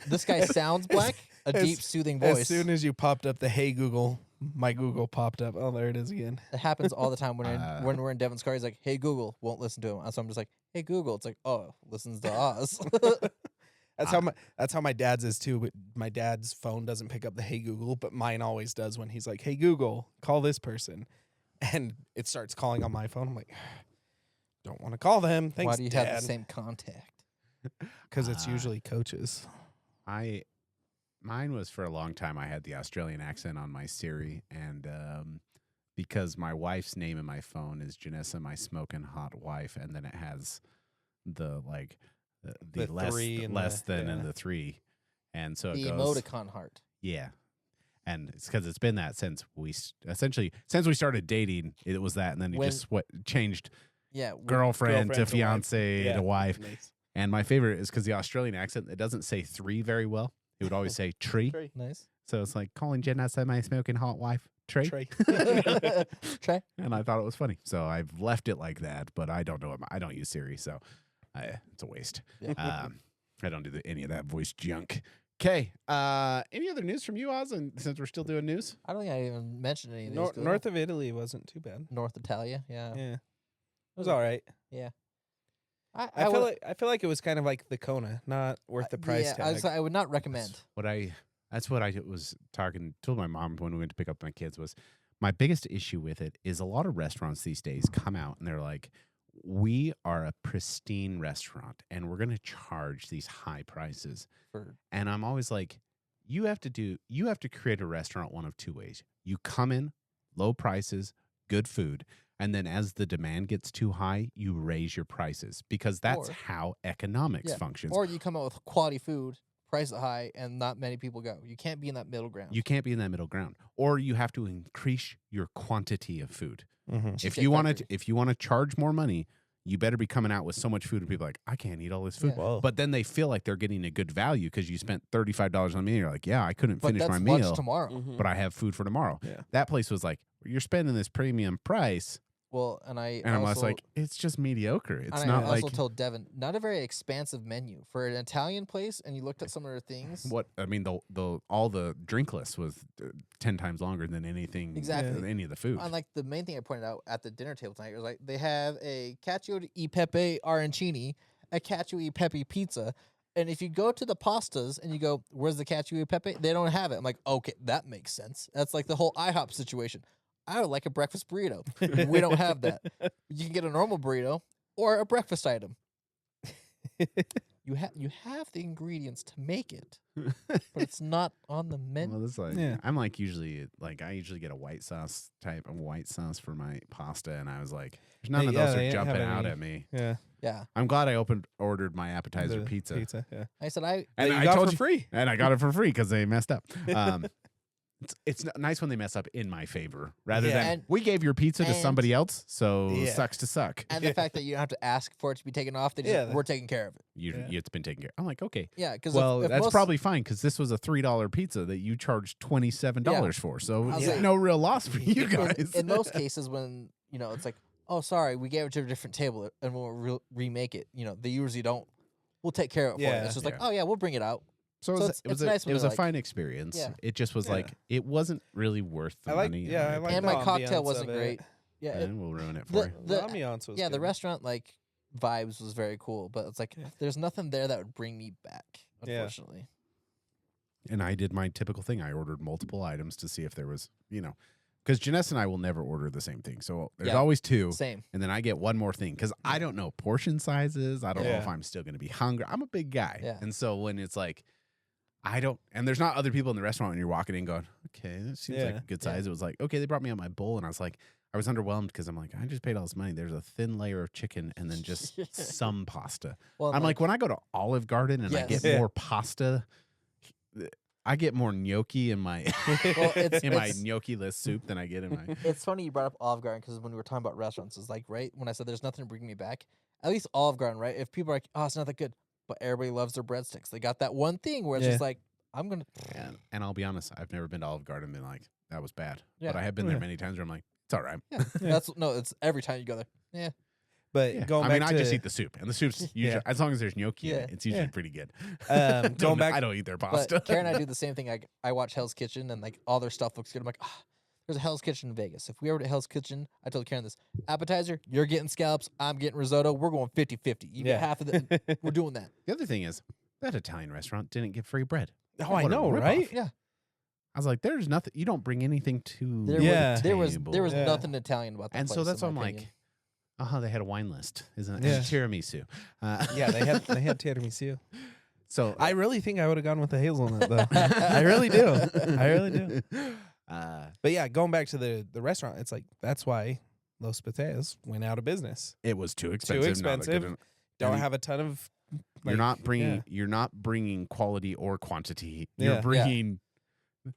this guy sounds black, a As- deep soothing voice. As soon as you popped up the Hey Google, my Google popped up. Oh, there it is again. It happens all the time when we're in Devin's car. He's like, "Hey Google," won't listen to him. So I'm just like, "Hey Google." It's like, "Oh, listens to us." That's how my dad's is too. But my dad's phone doesn't pick up the Hey Google, but mine always does when he's like, "Hey Google, call this person," and it starts calling on my phone. I'm like, don't want to call them. Thanks, Why do you Dad. have the same contact? Because it's usually coaches. Mine was for a long time. I had the Australian accent on my Siri, and because my wife's name in my phone is Janessa, my smoking hot wife, and then it has the like the The less three and less the- than and yeah. the 3, and so it The goes emoticon heart. yeah. And it's because it's been that since we started dating. It was that, and then it When- just changed Yeah, girlfriend to wife. fiance Yeah, to wife. nice. And my favorite is because the Australian accent, it doesn't say 3 very well. It would always say tree. Trey. Nice. So it's like calling Janessa my smoking hot wife tree. Trey. Try. And I thought it was funny. So I've left it like that, but I don't know. I don't use Siri, so it's a waste. Yeah. I don't do any of that voice junk. Okay. Any other news from you, Oz? And since we're still doing news, I don't think I even mentioned any of these. 'cause North of Italy wasn't too bad. North Italia. Yeah. Yeah, it was all right. I feel like it was kind of like the Kona, not worth the price tag. I would not recommend. That's what I was told my mom when we went to pick up my kids was my biggest issue with it is a lot of restaurants these days come out and they're like, we are a pristine restaurant and we're going to charge these high prices. And I'm always like, you have to create a restaurant one of two ways. You come in, low prices, good food. And then as the demand gets too high, you raise your prices because that's how economics functions. Or you come out with quality food, price it high, and not many people go. You can't be in that middle ground. You can't be in that middle ground. Or you have to increase your quantity of food. Mhm. If you want to charge more money, you better be coming out with so much food and people are like, I can't eat all this food. Yeah. Whoa. But then they feel like they're getting a good value because you spent $35 on me. You're like, yeah, I couldn't But finish that's my lunch meal, tomorrow. Mhm. but I have food for tomorrow. Yeah. That place was like, you're spending this premium price. Well, and And also, I was like, it's just mediocre. It's and not I like also told Devin, not a very expansive menu for an Italian place. And you looked at some of their things. what I mean. The all the drink list was 10 times longer than anything. Exactly. Than any of the food. And like the main thing I pointed out at the dinner table tonight was like they have a cacio e pepe arancini, a cacio e pepe pizza, and if you go to the pastas and you go, "Where's the cacio e pepe?" They don't have it. I'm like, okay, that makes sense. That's like the whole IHOP situation. I would like a breakfast burrito. We don't have that. You can get a normal burrito or a breakfast item. You have the ingredients to make it, but it's not on the menu. Well, this like Yeah. I'm like usually like I usually get a white sauce type of white sauce for my pasta, and I was like, there's none of Yeah, those they are didn't jumping have out any. at me. Yeah. Yeah, I'm glad I ordered my appetizer The pizza. Yeah. I said And That you I got told for you, free. and I got it for free because they messed up. It's nice when they mess up in my favor rather Yeah. than And- we gave your pizza to and- somebody else, so Yeah. sucks to suck. and the fact that you don't have to ask for it to be taken off, they just Yeah. we're taking care of it. You, it's been taken care. I'm like, okay, Yeah, because Well, if that's most, probably fine because this was a $3 pizza that you charged $27 for, so I was it's like- no real loss for you guys. in most cases when it's like, oh, sorry, we gave it to a different table, and we'll remake it. They usually don't. We'll take care of it for you. Yeah. It's just like, Yeah. oh yeah, we'll bring it out. So, So it's nice when it was they're a like- fine experience. Yeah. It just was Yeah. like it wasn't really worth the I like. money. in Yeah, my I like. And the my cocktail ambiance wasn't of it. great. Yeah, opinion. And we'll ruin it for the, you. The the ambiance was yeah the good. restaurant vibes was very cool, but it's like there's nothing there that would bring me back. Yeah. Unfortunately, And I did my typical thing. I ordered multiple items to see if there was, because Janessa and I will never order the same thing. So there's Yeah. always two. same. And then I get one more thing because I don't know portion sizes. I don't know Yeah. if I'm still going to be hungry. I'm a big guy. Yeah. And so when it's like, and there's not other people in the restaurant when you're walking in going, okay, this seems like Yeah. a good size. It was like, okay, they brought me out my bowl. And I was like, I was underwhelmed because I'm like, I just paid all this money. There's a thin layer of chicken and then just some pasta. Well, I'm like, when I go to Olive Garden and I Yes. get Yeah. more pasta, I get more gnocchi in my Well, it's- in my it's- gnocchi-less soup than I get in my. it's funny you brought up Olive Garden because when we were talking about restaurants, it's like right when I said there's nothing to bring me back. At least Olive Garden, right? If people are like, oh, it's not that good, but everybody loves their breadsticks. They got that one thing where it's Yeah. just like, I'm gonna. And I'll be honest, I've never been to Olive Garden and been like, that was bad. Yeah. But I have been there many times where I'm like, it's all right. Yeah, it's every time you go there. Yeah, But Yeah. going I back mean, to I just eat the soup, and the soup's usually Yeah. as long as there's gnocchi in Yeah. it, it's usually Yeah. pretty good. going Don't- back. I don't eat their pasta. but Karen and I do the same thing. I watch Hell's Kitchen and all their stuff looks good. I'm like, there's a Hell's Kitchen in Vegas. If we ever to Hell's Kitchen, I told Karen this appetizer, you're getting scallops, I'm getting risotto. We're going 50-50. You Yeah. get half of it. We're doing that. The other thing is that Italian restaurant didn't give free bread. Oh, I What a know, ripoff. right? Yeah. I was like, there's nothing. You don't bring anything to There the Yeah. was table. there Yeah. nothing Italian about that. And so place, that's in why I'm my like, opinion. they had a wine list, isn't it? Yeah. And tiramisu. Yeah, they had tiramisu. So I really think I would have gone with the hazelnut though. I really do. I really do. But yeah, going back to the restaurant, it's like that's why Los Pateos went out of business. it was too expensive. Now they expensive. couldn't- Don't And have a ton of. you're not bringing. yeah. You're not bringing quality or quantity. Yeah. You're Yeah. bringing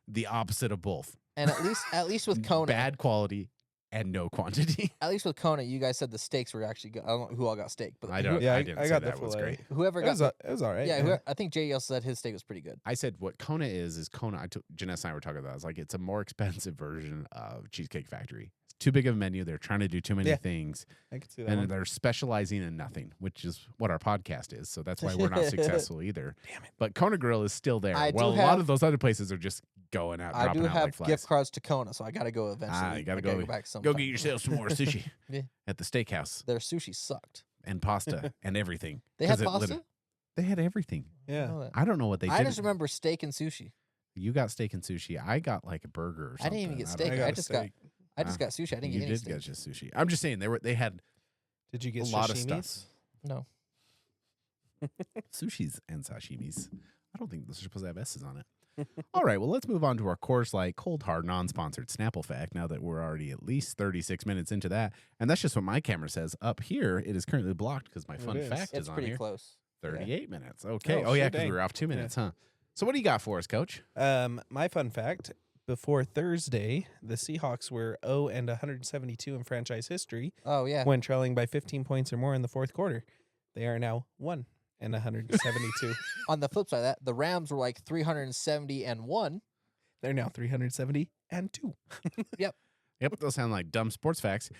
the opposite of both. And at least with Kona, Bad quality and no quantity. at least with Kona, you guys said the steaks were actually good. I don't know who all got steak, but I don't. Yeah, I I didn't I say got the that was filet. great. whoever It got was, the, it was all right. yeah, I think Jay also said his steak was pretty good. I said what Kona is Kona. Janessa and I were talking about. I was like, it's a more expensive version of Cheesecake Factory. It's too big of a menu. They're trying to do too many Yeah. things, I could see that. and one. they're specializing in nothing, which is what our podcast is. So that's why we're not successful either. Damn it. But Kona Grill is still there. I do Well, a lot have- of those other places are just going out. I dropping do out have like flies. gift cards to Kona, so I got to go eventually. You gotta I go. back Go sometime. get yourself some more sushi Yeah. at the steakhouse Their sushi sucked. and pasta and everything. They 'Cause had it pasta. They had everything. I Yeah. know that. I don't know what they I did. just remember steak and sushi. You got steak and sushi. I got like a burger or I something. didn't even get don't steak. know. I a just got steak. got sushi. I didn't You get any did steak. get just sushi. I'm just saying they had Did you a get lot of sashimis? stuff. No. Sushis and sashimis. I don't think those are supposed to have S's on it. All right, well, let's move on to our Coors Light Cold Hard non-sponsored Snapple fact now that we're already at least 36 minutes into that. And that's just what my camera says. Up here, it is currently blocked because my fun is. fact It's is on pretty here. close. 38 minutes. Okay. Oh, Oh, yeah, shit, because we dang. were off 2 minutes, huh? So what do you got for us, Coach? My fun fact: before Thursday, the Seahawks were 0-172 in franchise history Oh yeah. when trailing by 15 points or more in the fourth quarter. They are now 1-172. On the flip side of that, the Rams were like 370-1. They're now 370-2. Yep, those sound like dumb sports facts.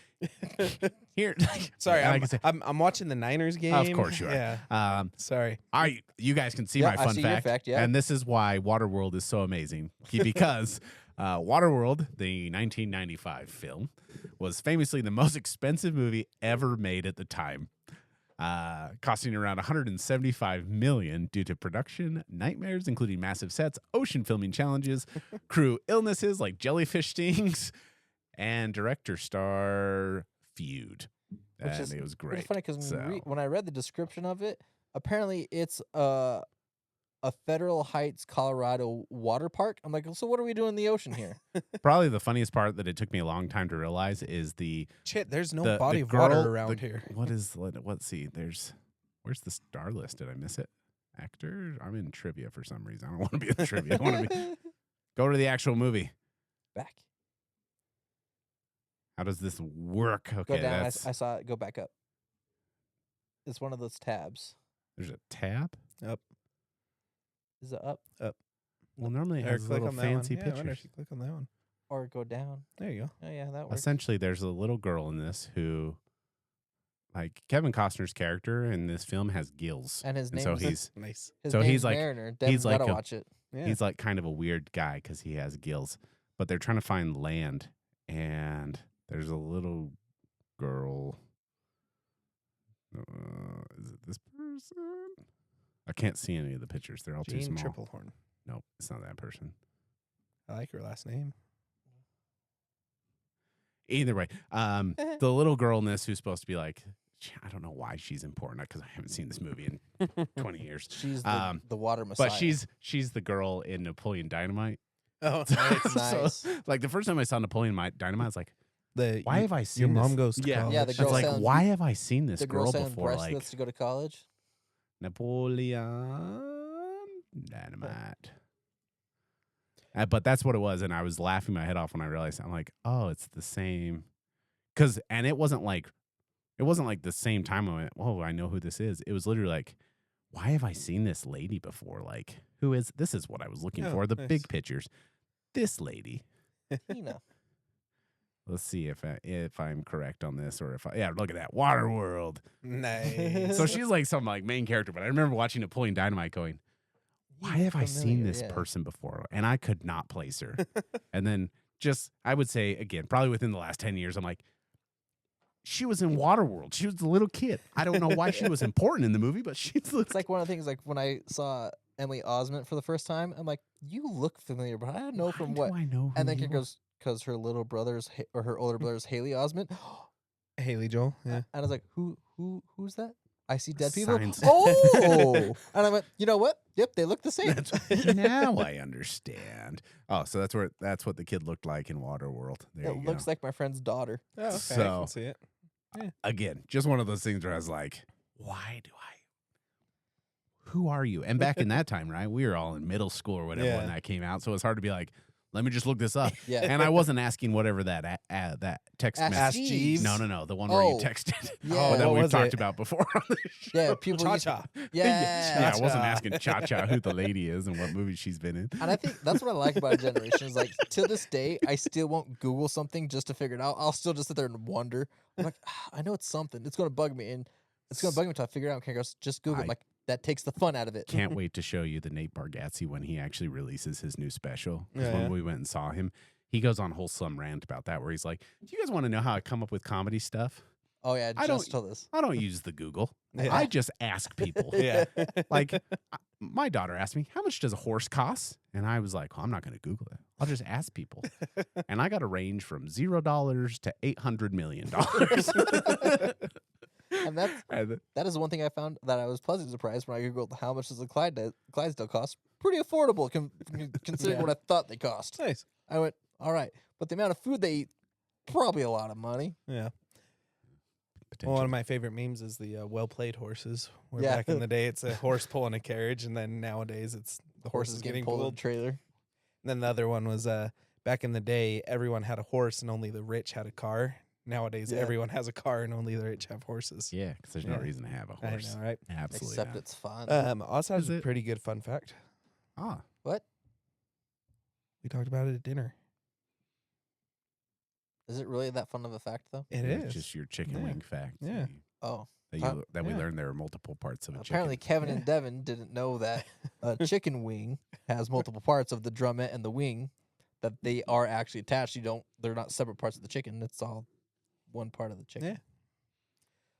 Here, Sorry, I I'm, can say, I'm watching the Niners game. Of course you are. Yeah. Sorry. You guys can see Yeah, my I fun see your fact, fact, yeah. and this is why Waterworld is so amazing because Waterworld, the 1995 film, was famously the most expensive movie ever made at the time, costing around $175 million due to production nightmares, including massive sets, ocean filming challenges, crew illnesses like jellyfish stings, and director star feud. Which And is- it was It's great. funny because So- when I read the description of it, apparently it's a Federal Heights, Colorado water park. I'm like, so what are we doing in the ocean here? Probably the funniest part that it took me a long time to realize is Shit, there's no the body of girl, water around here. Let's see. Where's the star list? Did I miss it? Actor? I'm in trivia for some reason. I don't want to be in the trivia. I want to be. Go to the actual movie. Back. How does this work? Go Okay, down. I that's saw it. Go back up. It's one of those tabs. there's a tab. Up. Is it up Well, normally it Or has click little on that fancy one. Yeah, I wonder pictures. if you click on that one. or go down? There you go. Oh yeah, that works. Essentially, there's a little girl in this who, like Kevin Costner's character in this film, has gills, And his and name so is he's Nice. his so name's he's like- Mariner. Devin's like gotta a- watch it. Yeah. he's like kind of a weird guy because he has gills. But they're trying to find land, and there's a little girl. Is it this person? I can't see any of the pictures. They're all too Jean small. Triplehorn. Nope, it's not that person. I like her last name. Either way, the little girl in this who's supposed to be like, I don't know why she's important because I haven't seen this movie in 20 years. She's Um, the water messiah. But she's the girl in Napoleon Dynamite. Oh, Nice. So, like the first time I saw Napoleon Dynamite, I was like, why have I seen your this? mom goes to Yeah. college? Yeah, the I was girl like, sounds- why have I seen this the girl girl selling before? bracelets Like to go to college. Napoleon Dynamite. But that's what it was, and I was laughing my head off when I realized. I'm like, oh, it's the same. And it wasn't like the same time I went, oh, I know who this is. It was literally like, why have I seen this lady before? Like, who is this? Is what I was looking Oh, for. The nice. big pictures. This lady. Tina. Let's see if I'm correct on this, or look at that Waterworld. Nice. So she's like some like main character, but I remember watching Napoleon Dynamite going, why have I seen Familiar, this yeah. person before? And I could not place her. And then I would say again, probably within the last 10 years, I'm like, she was in Waterworld. She was the little kid. I don't know why she was important in the movie, but she's the It's like one of the things. Like when I saw Emily Osment for the first time, I'm like, you look familiar, but I don't know from what. I know. And then it goes because her little brother's or her older brother's Haley Osment. Haley Joel. Yeah. And I was like, who's that? I see dead people. Signs. Oh, and I went, you know what? Yep, they look the same. Now I understand. Oh, so that's what the kid looked like in Waterworld. There you It go. looks like my friend's daughter. Oh, okay. I So- can see it. Again, just one of those things where I was like, who are you? And back in that time, right? We were all in middle school or whatever Yeah. when that came out. So it's hard to be like, let me just look this up. Yeah. And I wasn't asking whatever that text Ask message. Jeeves. No, the one where you Oh. texted. Yeah. that what we've was talked it? about before on the show. Yeah, people. used to- Cha-cha. Yeah. Yeah, I wasn't Cha-cha. asking Cha-Cha who the lady is and what movie she's been in. And I think that's what I like about our generation is like to this day, I still won't Google something just to figure it out. I'll still just sit there and wonder. I'm like, I know it's something. It's gonna bug me, and it's gonna bug me until I figure it out. Okay, just Google. I- Like that takes the fun out of it. Can't wait to show you the Nate Bargatze when he actually releases his new special. 'Cause Yeah, when yeah. we went and saw him, he goes on whole some rant about that where he's like, do you guys want to know how I come up with comedy stuff? Oh yeah, I don't- just till this. I don't use the Google. Yeah. I just ask people. Yeah. Like, my daughter asked me, how much does a horse cost? And I was like, well, I'm not going to Google it. I'll just ask people. And I got a range from $0 to $800 million. And that is one thing I found that I was pleasantly surprised when I googled how much does a Clydesdale cost. Pretty affordable considering Yeah. what I thought they cost. Nice. I went, all right, but the amount of food they eat, probably a lot of money. Yeah. Potentially. Well, one of my favorite memes is the well-played horses. Where Yeah. back in the day, it's a horse pulling a carriage, and then nowadays it's the Horses getting pulled in pulled. the trailer. And then the other one was back in the day, everyone had a horse and only the rich had a car. Nowadays, Yeah. everyone has a car and only the rich have horses. Yeah, because there's no Yeah. reason to have a I horse. know, right? Absolutely. Except not. it's fun. Also has Is a it? pretty good fun fact. Ah, What? We talked about it at dinner. Is it really that fun of a fact though? It it's is. just your chicken Yeah. wing fact. Yeah. Oh. That we Yeah. learned there are multiple parts of a Apparently chicken. Kevin Yeah. and Devin didn't know that a chicken wing has multiple parts of the drumette and the wing, that they are actually attached. They're not separate parts of the chicken. It's all one part of the chicken. Yeah.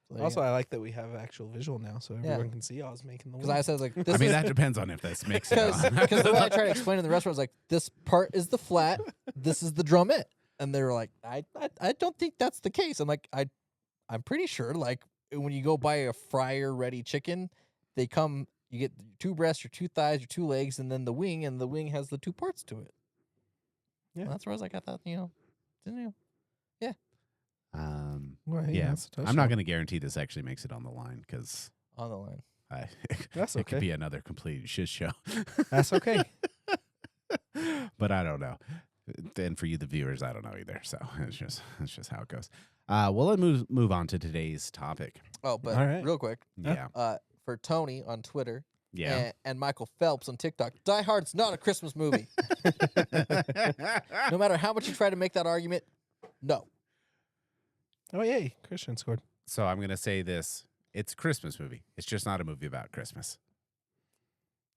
So there you Also, go. I like that we have actual visual now, so Yeah. everyone can see Oz making the Because I wing. said like this I mean, is that depends on if that's mixing. because the way I try to explain in the restaurant was like, this part is the flat, this is the drumette, and they were like, I don't think that's the case. I'm like, I'm pretty sure like when you go buy a fryer ready chicken, they come. You get 2 breasts, your 2 thighs, your 2 legs, and then the wing, and the wing has the 2 parts to it. Yeah. Well, that's where I was like, I thought, didn't you? Well, hey, Yeah, that's a I'm touchdown. not going to guarantee this actually makes it on the line because On the line. That's it could okay. be another complete shit show. That's okay. But I don't know. And for you, the viewers, I don't know either. So it's just how it goes. Well, let's move on to today's topic. Oh, but All right. real quick, Yeah, for Tony on Twitter yeah. and Michael Phelps on TikTok, Die Hard's not a Christmas movie. No matter how much you try to make that argument, no. Oh, yay. Christian scored. So I'm gonna say this: it's a Christmas movie. It's just not a movie about Christmas.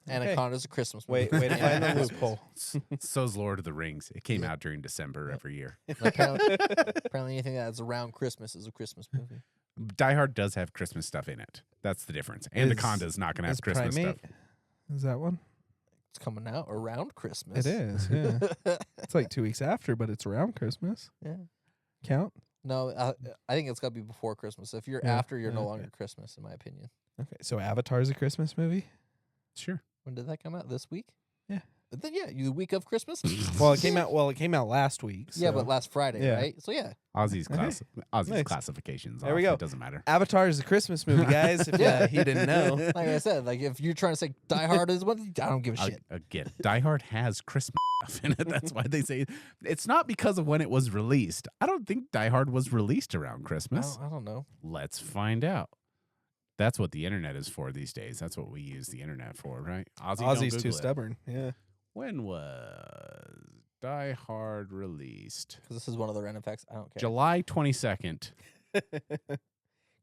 Anaconda's a Christmas movie. Wait to find the loophole. So's Lord of the Rings. It came Yeah. out during December every year. Apparently anything that's around Christmas is a Christmas movie. Die Hard does have Christmas stuff in it. That's the difference. Anaconda's not going to have Christmas Primate, stuff. Is that one? It's coming out around Christmas. It is, yeah. It's like 2 weeks after, but it's around Christmas. Yeah. Count? No, I think it's got to be before Christmas. If you're Yeah, after, you're no okay. longer Christmas, in my opinion. Okay, so Avatar's a Christmas movie? Sure. When did that come out? This week? Yeah. Then the week of Christmas. Well, it came out last week. Yeah, so- but last Friday, Yeah. right? So yeah. Aussie's Nice. classifications. There we off. go. It doesn't matter. Avatar is a Christmas movie, guys, if Yeah. you didn't know. Like I said, like if you're trying to say Die Hard is one, I don't give a shit. Again, Die Hard has Christmas stuff in it. That's why they say it's not because of when it was released. I don't think Die Hard was released around Christmas. I don't know. Let's find out. That's what the internet is for these days. That's what we use the internet for, right? Aussie, don't Ozzy's too Google it. stubborn. Yeah. When was Die Hard released? Because this is one of the random facts. I don't care. July 22nd,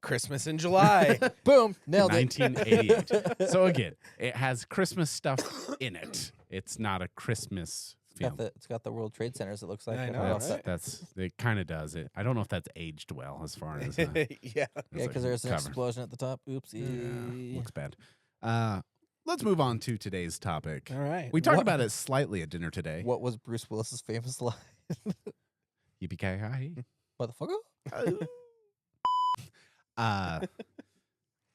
Christmas in July. Boom, nailed it. 1988. So again, it has Christmas stuff in it. It's not a Christmas film. It's got the World Trade Centers. It looks like. I and know, all That's, that. that's it. Kind of does it. I don't know if that's aged well as far as yeah. Yeah, because there's an cover. explosion at the top. Oopsie. Yeah, looks bad. Let's move on to today's topic. All right. We talked What- about it slightly at dinner today. What was Bruce Willis's famous line? Yippee-ki-yay. Motherfucker.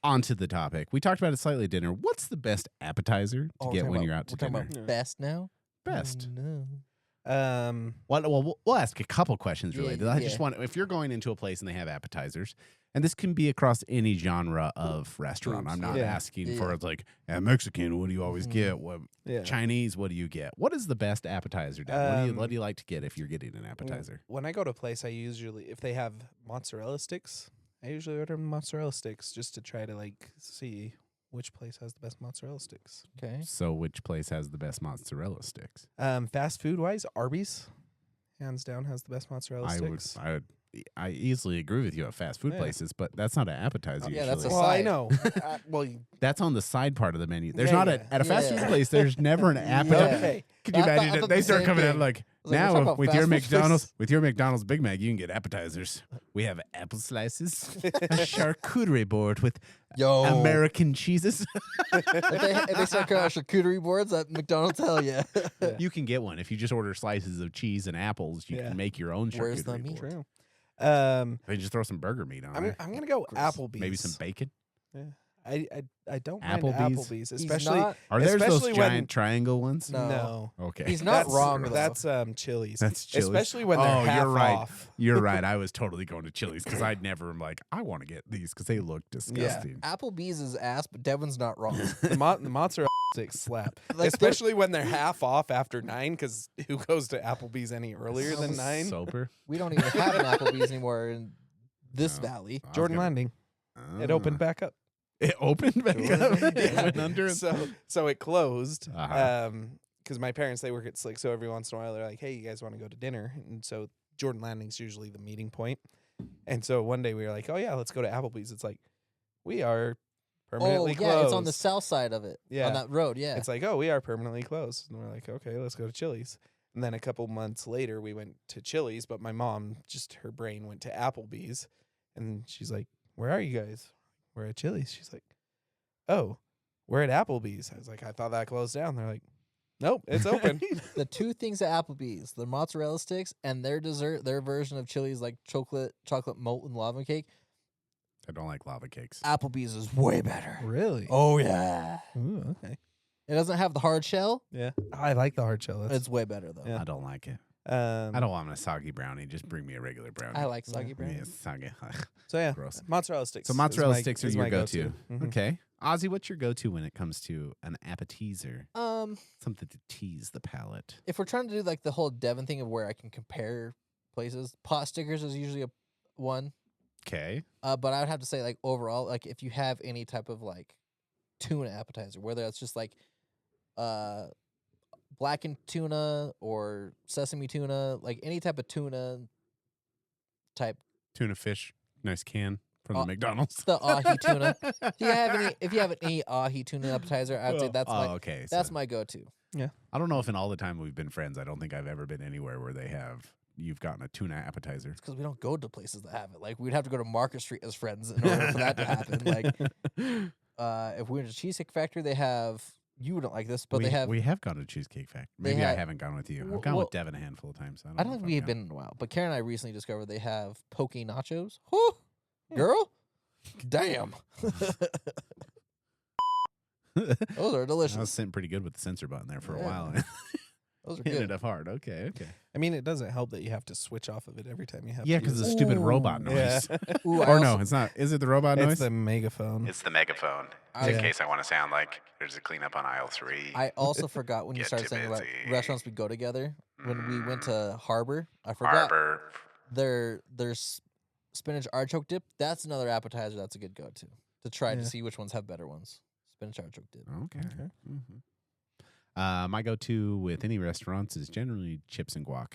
On to the topic. We talked about it slightly at dinner. What's the best appetizer to Oh, we're get talking when about- you're out to we're talking dinner? about Yeah. best now. Best. Oh, no. Well, we'll ask a couple questions Yeah, related. I just yeah. want, if you're going into a place and they have appetizers, and this can be across any genre of restaurant. Foods, I'm not yeah. asking for Yeah. it's like Mexican. What do you always Mhm. get? What Yeah. Chinese? What do you get? What is the best appetizer? Dad? What Um, do you like to get if you're getting an appetizer? When I go to a place, I usually, if they have mozzarella sticks, I usually order mozzarella sticks just to try to see which place has the best mozzarella sticks. Okay. So, which place has the best mozzarella sticks? Fast food wise, Arby's, hands down, has the best mozzarella sticks. I easily agree with you at fast food Yeah. places, but that's not an appetizer. Yeah, that's usually. a Well, I side. know. Well, That's on the side part of the menu. There's Yeah, not yeah. at a fast food Yeah. place. There's never an appetizer. okay. Could you I thought- imagine I it? thought They the start same coming out thing. like, I was like, we're now talking about with fast your food McDonald's, places. with your McDonald's Big Mac, you can get appetizers. We have apple slices, a charcuterie board with Yo. American cheeses. if they start coming out charcuterie boards at McDonald's, hell yeah. You can get one if you just order slices of cheese and apples. You Yeah. can make your own charcuterie Where's the board. meat? True. They just throw some burger meat on I'm there. gonna go course. Applebee's. Maybe some bacon. I don't Applebee's? mind Applebee's, He's especially not, Are there those especially when- giant triangle ones? No. no. Okay. He's not wrong, though. That's Chili's. That's Chili's. Especially when they're Oh, half you're right. off. You're right. I was totally going to Chili's because I'd never am like, I want to get these because they look disgusting. Applebee's is ass, but Devin's not wrong. The mozzarella sticks slap, Like, especially when they're half off after 9. Because who goes to Applebee's any earlier than 9? Sober. We don't even have an Applebee's anymore in this No. valley. I was Jordan gonna- Landing. It opened back up. It opened back up. It Yeah. went under. So it closed. Uh-huh. Because my parents, they work at Slick, so every once in a while they're like, "Hey, you guys want to go to dinner?" And so Jordan Landing's usually the meeting point. And so one day we were like, "Oh yeah, let's go to Applebee's." It's like we are permanently Oh, closed. yeah, it's on the south side of it. Yeah. On that road, yeah. It's like, oh, we are permanently closed. And we're like, okay, let's go to Chili's. And then a couple months later, we went to Chili's, but my mom, just her brain went to Applebee's. And she's like, where are you guys? We're at Chili's. She's like, oh, we're at Applebee's. I was like, I thought that closed down. They're like, nope, it's open. The two things at Applebee's, the mozzarella sticks and their dessert, their version of Chili's like chocolate molten lava cake. I don't like lava cakes. Applebee's is way better. Really? Oh yeah. Ooh, okay. It doesn't have the hard shell. Yeah. I like the hard shell. That's, It's way better though. Yeah. I don't like it. I I don't want a soggy brownie. Just bring me a regular brownie. I like soggy Yeah. brownie. Yeah, soggy. So yeah, Gross. mozzarella sticks. So is mozzarella my- sticks are is your my go-to. Mhm. Okay. Ozzy, what's your go-to when it comes to an appetizer? Something to tease the palate. If we're trying to do like the whole Devon thing of where I can compare places, pot stickers is usually a one. Okay. But I would have to say like overall, like if you have any type of like tuna appetizer, whether it's just like blackened tuna or sesame tuna, like any type of tuna type, Tuna fish. Nice can from Oh, the McDonald's. the ahi tuna. If you have any ahi tuna appetizer, I would say that's my okay. that's so my go-to. I don't know if in all the time we've been friends, I don't think I've ever been anywhere where you've gotten a tuna appetizer. It's because we don't go to places that have it. Like we'd have to go to Market Street as friends in order for that to happen. Like if we went to Cheesecake Factory, they have. You wouldn't like this, but we have gone to Cheesecake Factory. they Maybe I have- haven't gone with you. Well- I've gone well, with Devin a handful of times. I don't think we have been in a while. But Karen and I recently discovered they have poke nachos. Whew, girl, damn, those are I delicious. was sitting pretty good with the censor button there for a Yeah. while. Those are Hitting good. it up hard. Okay. I mean, it doesn't help that you have to switch off of it every time you have. Yeah, to because use the it. stupid robot Ooh. noise. Yeah. Ooh, I Or no, also- it's not. Is it the robot It's noise? the megaphone. It's the megaphone. I- In case I want to sound like there's a cleanup on aisle 3. I also forgot when you Get started too saying about busy. restaurants we go together. When we went to Harbor, I forgot Harbor. their spinach artichoke dip. That's another appetizer. That's a good go-to to try to Yeah. see which ones have better ones. Spinach artichoke dip. Okay. Okay. My go-to with any restaurants is generally chips and guac.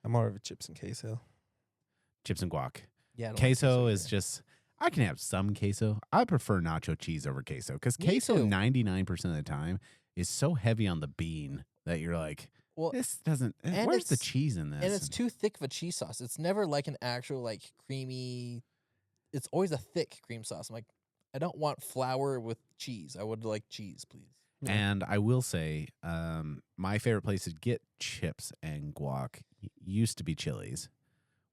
I'm more of a chips and queso. Chips and guac. Yeah, I don't like Queso is either. just. I can have some queso. I prefer nacho cheese over queso because Me queso too. 99% of the time is so heavy on the bean that you're like, well, this doesn't. and Where's the it's- cheese in this? and it's too thick of a cheese sauce. It's never like an actual like creamy. It's always a thick cream sauce. I'm like, I don't want flour with cheese. I would like cheese, please. And I will say, my favorite place to get chips and guac used to be Chili's.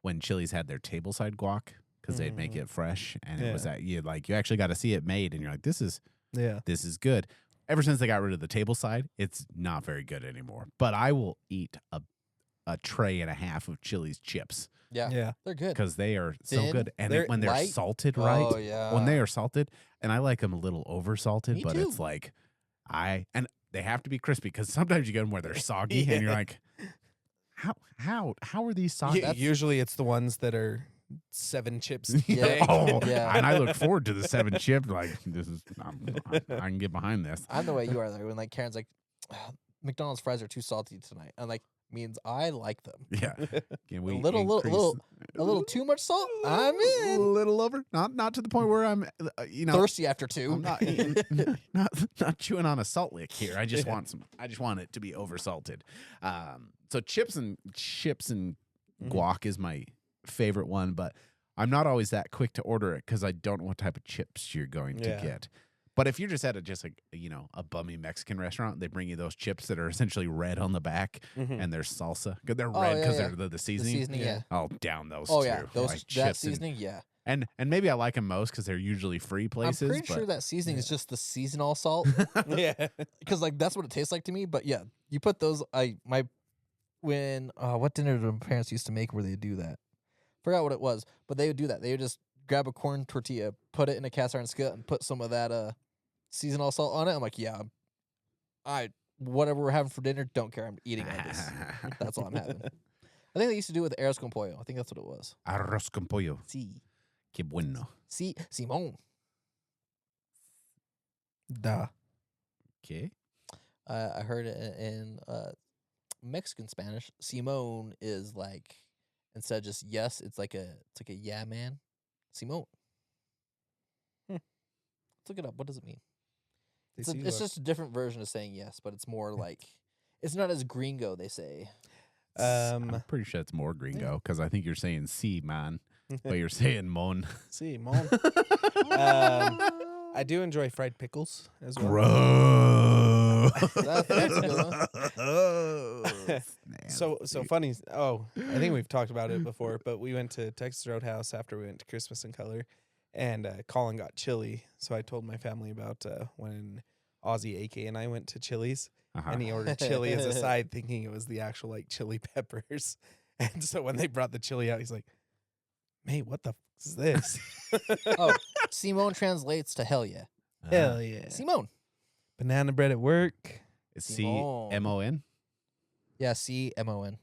When Chili's had their tableside guac, because they'd make it fresh, and it was Yeah. that you actually got to see it made, and you're like, this is Yeah. good. Ever since they got rid of the table side, it's not very good anymore. But I will eat a tray and a half of Chili's chips Yeah, Yeah. they're good. because they are so Thin, good, and they're when they're light. salted right, Oh yeah. when they are salted, and I like them a little over salted, Me but too. it's like and they have to be crispy because sometimes you get them where they're soggy, and you're like, how are these soggy? Usually it's the ones that are 7 chips. Yeah. big. Oh, Yeah. and I look forward to the 7 chip. Like this is, I can get behind this. I'm the way you are. Though. When like Karen's like, McDonald's fries are too salty tonight. I'm like, means I like them. Yeah, can we A little too much salt. I'm a in. little over, not to the point where I'm, Thirsty after two. I'm not chewing on a salt lick here. I just want some. I just want it to be over salted. So chips and guac is my favorite one, but I'm not always that quick to order it because I don't know what type of chips you're going to Yeah. get. But if you're just at a bummy Mexican restaurant, they bring you those chips that are essentially red on the back, Mhm. and there's salsa. 'Cause they're Oh, red yeah, because yeah. they're the The seasoning. seasoning, yeah. Oh, down those Oh two. yeah, those like that chips and- seasoning, yeah. and maybe I like them most because they're usually free places. I'm pretty but sure that seasoning is just the seasonal salt, Yeah. because like that's what it tastes like to me. But yeah, you put those. What dinner did my parents used to make where they do that? Forgot what it was, but they would do that. They would just grab a corn tortilla, put it in a cast iron skillet, and put some of that seasonal salt on it. I'm like, yeah, whatever we're having for dinner, don't care. I'm eating all this. That's all I'm having. I think they used to do it with arroz con pollo. I think that's what it was. Arroz con pollo. Sí, Que bueno. sí, Simón. Duh. Okay. I heard it in Mexican Spanish. Simón is like instead of just yes, it's like a yeah man. Simón. Let's look it up. What does it mean? They It's, see it's what- just a different version of saying yes, but it's more like it's not as gringo. They say. I'm pretty sure it's more gringo because I think you're saying "si man," but you're saying "mon." See, mon. I do enjoy fried pickles as well. Gross. Oh. That's a good one. So funny. Oh, I think we've talked about it before, but we went to Texas Roadhouse after we went to Christmas in Color, and Colin got chili. So I told my family about when Ozzy, AK, and I went to Chili's, and he ordered chili as a side, thinking it was the actual like chili peppers. And so when they brought the chili out, he's like, "Mate, what the f- is this?" Oh, Simone translates to hell yeah. Hell yeah! Simone. Banana bread at work. It's Simone. CMON. Yeah, CMON.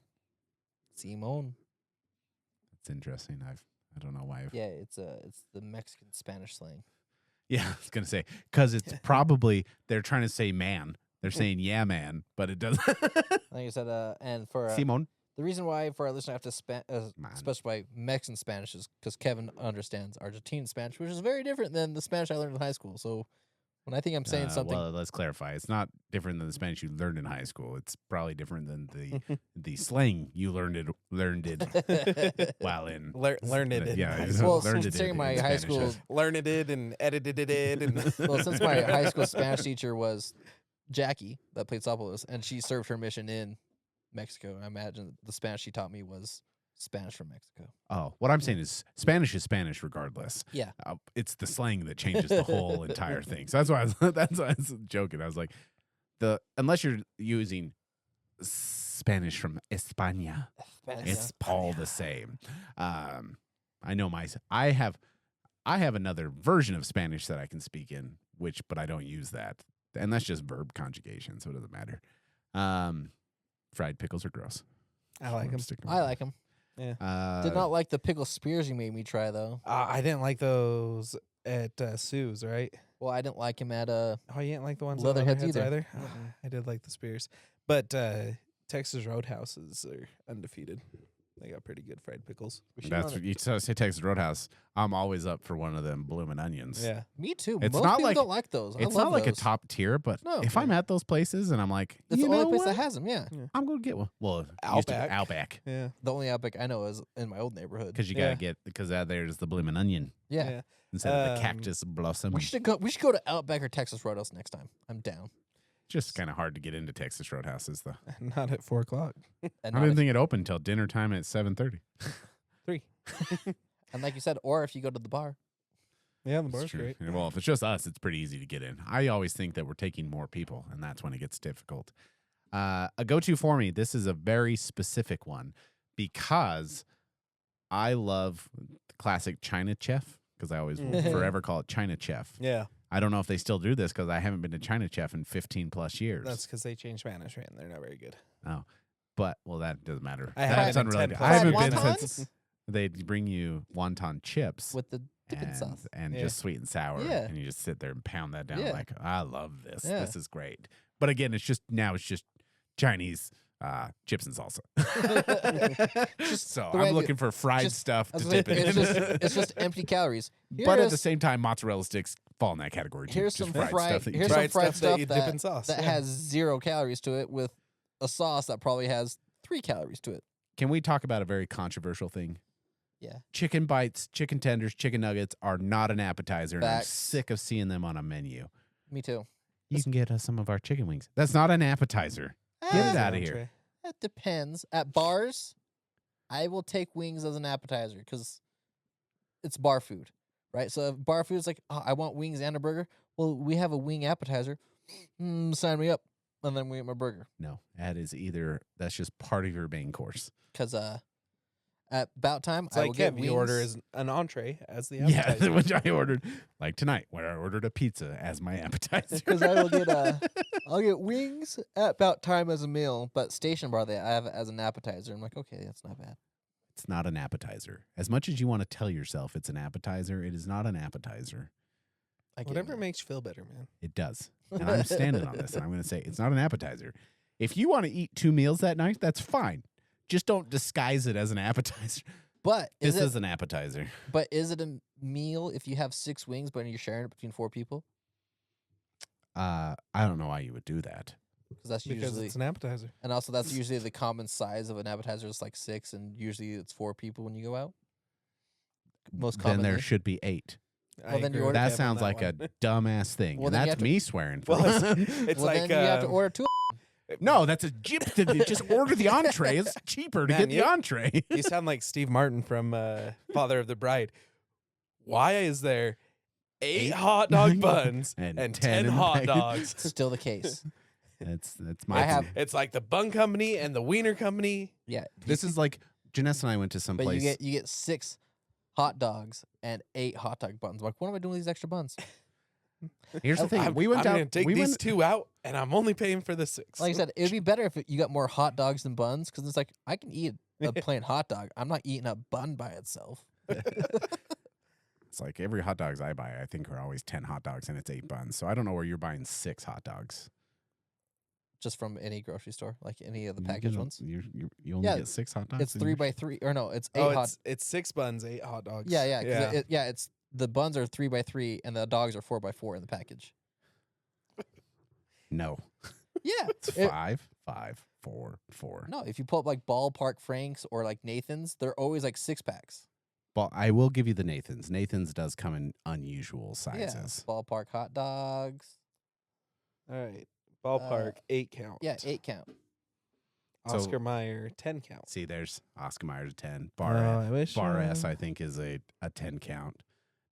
Simone. That's interesting. I don't know why. Yeah, it's the Mexican Spanish slang. Yeah, I was gonna say because it's probably they're trying to say man. They're saying yeah, man, but it doesn't. Like I said, and for Simon. the reason why for our listener I have to Man. specify Mexican Spanish is because Kevin understands Argentine Spanish, which is very different than the Spanish I learned in high school. So when I think I'm saying something, Well, let's clarify. It's not different than the Spanish you learned in high school. It's probably different than the slang you learned it while in. Learned it. in Yeah, high you school. well, learned since it saying in my high Spanish. school, Learned it and edited it. And well, since my high school Spanish teacher was Jackie that played softball, and she served her mission in Mexico, I imagine the Spanish she taught me was Spanish from Mexico. Oh, what I'm saying is Spanish regardless. Yeah. It's the slang that changes the whole entire thing. So that's why I was joking. I was like, unless you're using Spanish from España, it's all the same. I know I have another version of Spanish that I can speak in, but I don't use that, and that's just verb conjugation, so it doesn't matter. Fried pickles are gross. I like them. I like them. Yeah. Did not like the pickle spears you made me try though. I didn't like those at Sue's, right? Well, I didn't like him at Oh, you didn't like the ones Leatherheads at either. I did like the spears, but Texas Roadhouses are undefeated. They got pretty good fried pickles. That's what you say. Texas Roadhouse. I'm always up for one of them bloomin' onions. Yeah. Me too. It's Most not people like- don't like those. It's I love not like those. a top tier, but No. if I'm at those places and I'm like, It's you the only know place what? that has them. Yeah. I'm gonna get one. Well, Outback. Outback, Yeah. The only Outback I know is in my old neighborhood. because you gotta get out there's the bloomin' onion Yeah. instead of the cactus blossom. We should go to Outback or Texas Roadhouse next time. I'm down. Just kind of hard to get into Texas Roadhouses, though. Not at 4:00. And I not didn't if- think it opened until dinner time at 7:30. 3. and like you said, or if you go to the bar. Yeah, the It's bar's true. great. Yeah, well, if it's just us, it's pretty easy to get in. I always think that we're taking more people, and that's when it gets difficult. A go-to for me, this is a very specific one because I love the classic China Chef, because I always will forever call it China Chef. Yeah. I don't know if they still do this because I haven't been to China Chef in 15 plus years. That's because they changed Spanish, right? And they're not very good. Oh, but well, that doesn't matter. I haven't That's been in 10 unrelated. plus I haven't years. been Wontons? since they bring you wonton chips With the dipping sauce. and Yeah. just sweet and sour, Yeah. and you just sit there and pound that down. Yeah. Like, I love this. Yeah. This is great. But again, it's just Chinese chips and salsa. Just So the way I I'm do- looking for fried just- stuff I to was gonna dip say, it in. it's just empty calories. But at the Here's- same time, mozzarella sticks fall in that category too. Here's Just some fried stuff that you here's dip. some Fried fried stuff that you stuff dip in sauce, that yeah. has 0 calories to it with a sauce that probably has 3 calories to it. Can we talk about a very controversial thing? Yeah. Chicken bites, chicken tenders, chicken nuggets are not an appetizer, and I'm Facts. sick of seeing them on a menu. Me too. You can get some of our chicken wings. That's not an appetizer. Get it Eh, out of here. That depends. At bars, I will take wings as an appetizer because it's bar food, right? So if bar food is like, oh, I want wings and a burger. Well, we have a wing appetizer. Sign me up, and then we get my burger. No, that's just part of your main course. Because at bout time, It's I will like get Kev, wings. you order as an entree as the Yeah, appetizer. which I ordered like tonight, where I ordered a pizza as my appetizer. Because I will get I'll get wings at bout time as a meal, but station bar I have it as an appetizer. I'm like, okay, that's not bad. It's not an appetizer. As much as you want to tell yourself it's an appetizer, it is not an appetizer. I get Whatever it. makes you feel better, man. It does. And I'm standing on this, and I'm going to say it's not an appetizer. If you want to eat 2 meals that night, that's fine. Just don't disguise it as an appetizer. But This is it? is an appetizer. But is it a meal if you have 6 wings, but you're sharing it between 4 people? I don't know why you would do that. Because that's Because usually, it's an appetizer. and also that's usually the common size of an appetizer is like 6, and usually it's 4 people when you go out. Most Then commonly, there should be 8. Well, then you order- That sounds like a dumbass thing. Well, and then you that's have to- me swearing. Well, it's well, like then you have to order 2. No, that's a just order the entree. It's cheaper to Man, get the you- entree. You sound like Steve Martin from Father of the Bride. Why is there 8 hot dog buns And and 10 10 in the hot package? dogs? Still the case. That's I have- It's like the bun company and the wiener company. Yeah. This is like Janessa and I went to some But place. you get 6 hot dogs and 8 hot dog buns. Like, what am I doing with these extra buns? Here's the thing: I'm we went gonna down. take We these went. 2 out, and I'm only paying for the 6. Like I said, it would be better if you got more hot dogs than buns because it's like I can eat a plain hot dog. I'm not eating a bun by itself. It's like every hot dogs I buy, I think are always 10 hot dogs and it's 8 buns. So I don't know where you're buying 6 hot dogs. Just from any grocery store, like any of the You packaged get a- ones. You only Yeah, get 6 hot dogs. It's in 3 your- by 3, or no, it's 8 Oh, hot. it's 6 buns, 8 hot dogs. Yeah, yeah, it's the buns are 3 by 3 and the dogs are 4 by 4 in the package. No, Yeah, it's 5, 5, 4, 4. no, if you pull up like Ballpark Franks or like Nathan's, they're always like 6-packs. Well, I will give you the Nathan's. Nathan's does come in unusual Yeah, sizes. Ballpark hot dogs. All right. Ballpark, 8 count. Yeah, 8 count. So- Oscar Mayer, 10 count. See, there's Oscar Mayer's 10. Oh, Bar, I wish, Bar S, I think, is a 10 count.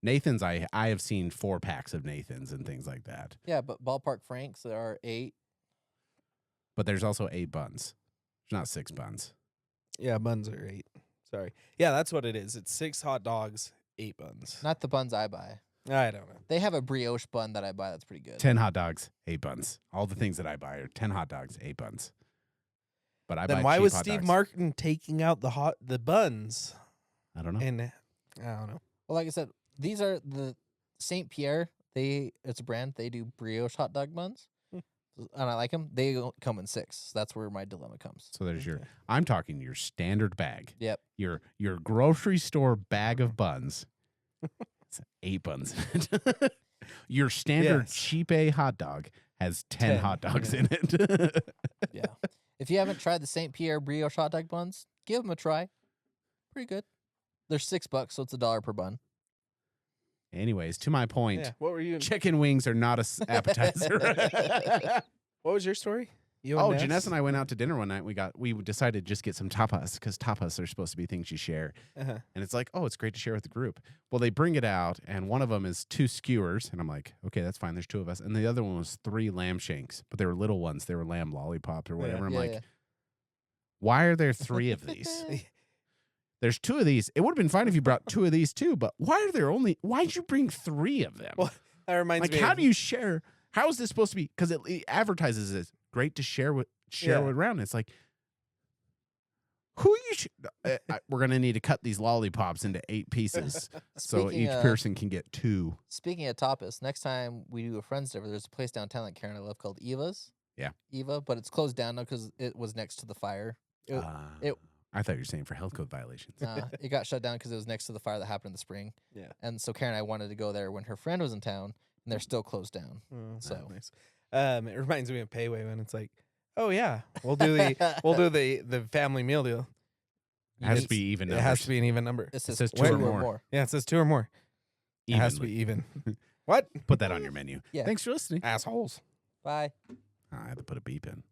Nathan's, I have seen 4 packs of Nathan's and things like that. Yeah, but Ballpark Franks there are 8. But there's also 8 buns. There's not 6 buns. Yeah, buns are 8. Sorry. Yeah, that's what it is. It's 6 hot dogs, 8 buns. Not the buns I buy. I don't know. They have a brioche bun that I buy that's pretty good. 10 hot dogs, 8 buns. All the things that I buy are 10 hot dogs, 8 buns. But I buy Then why cheap was hot Steve dogs. Martin taking out the buns? I don't know. And I don't know. Well, like I said, these are the St. Pierre. It's a brand. They do brioche hot dog buns, and I like them. They come in 6. That's where my dilemma comes. So there's your. Okay. I'm talking your standard bag. Yep. Your grocery store bag of buns. It's 8 buns in it. Your standard Yes. cheap A hot dog has 10 hot dogs yeah. in it. Yeah. If you haven't tried the St. Pierre brioche hot dog buns, give them a try. Pretty good. They're $6, so it's $1 per bun. Anyways, to my point, Yeah. What were you? chicken wings are not a appetizer. What was your story? You Oh, Ness? Janessa and I went out to dinner one night. We decided to just get some tapas because tapas are supposed to be things you share. Uh-huh. And it's like, oh, it's great to share with the group. Well, they bring it out, and one of them is 2 skewers, and I'm like, okay, that's fine. There's 2 of us. And the other one was 3 lamb shanks, but they were little ones. They were lamb lollipops or whatever. I'm Yeah, like, yeah. why are there 3 of these? There's 2 of these. It would have been fine if you brought 2 of these too, but why'd you bring 3 of them? Well, that reminds Like, me. how of- do you share? How is this supposed to be? Because it advertises as great to share Yeah. around. It's like, who you should? We're gonna need to cut these lollipops into 8 pieces, so Speaking each of- person can get 2. Speaking of tapas, next time we do a Friends dinner, there's a place downtown that Karen and I love called Eva's. Yeah. Eva, but it's closed down now because it was next to the fire. it- I thought you were saying for health code violations. It got shut down because it was next to the fire that happened in the spring. Yeah. And so Karen and I wanted to go there when her friend was in town, and they're still closed down. Oh, So- nice. It reminds me of Payway when it's like, oh yeah, we'll do the family meal deal. It has to It's- be even. It has to be an even number. It says, says 2 2 or or more. Yeah, it says 2 or more. It has to be even. What? Put that on your menu. Yeah. Thanks for listening. Assholes. Bye. I had to put a beep in.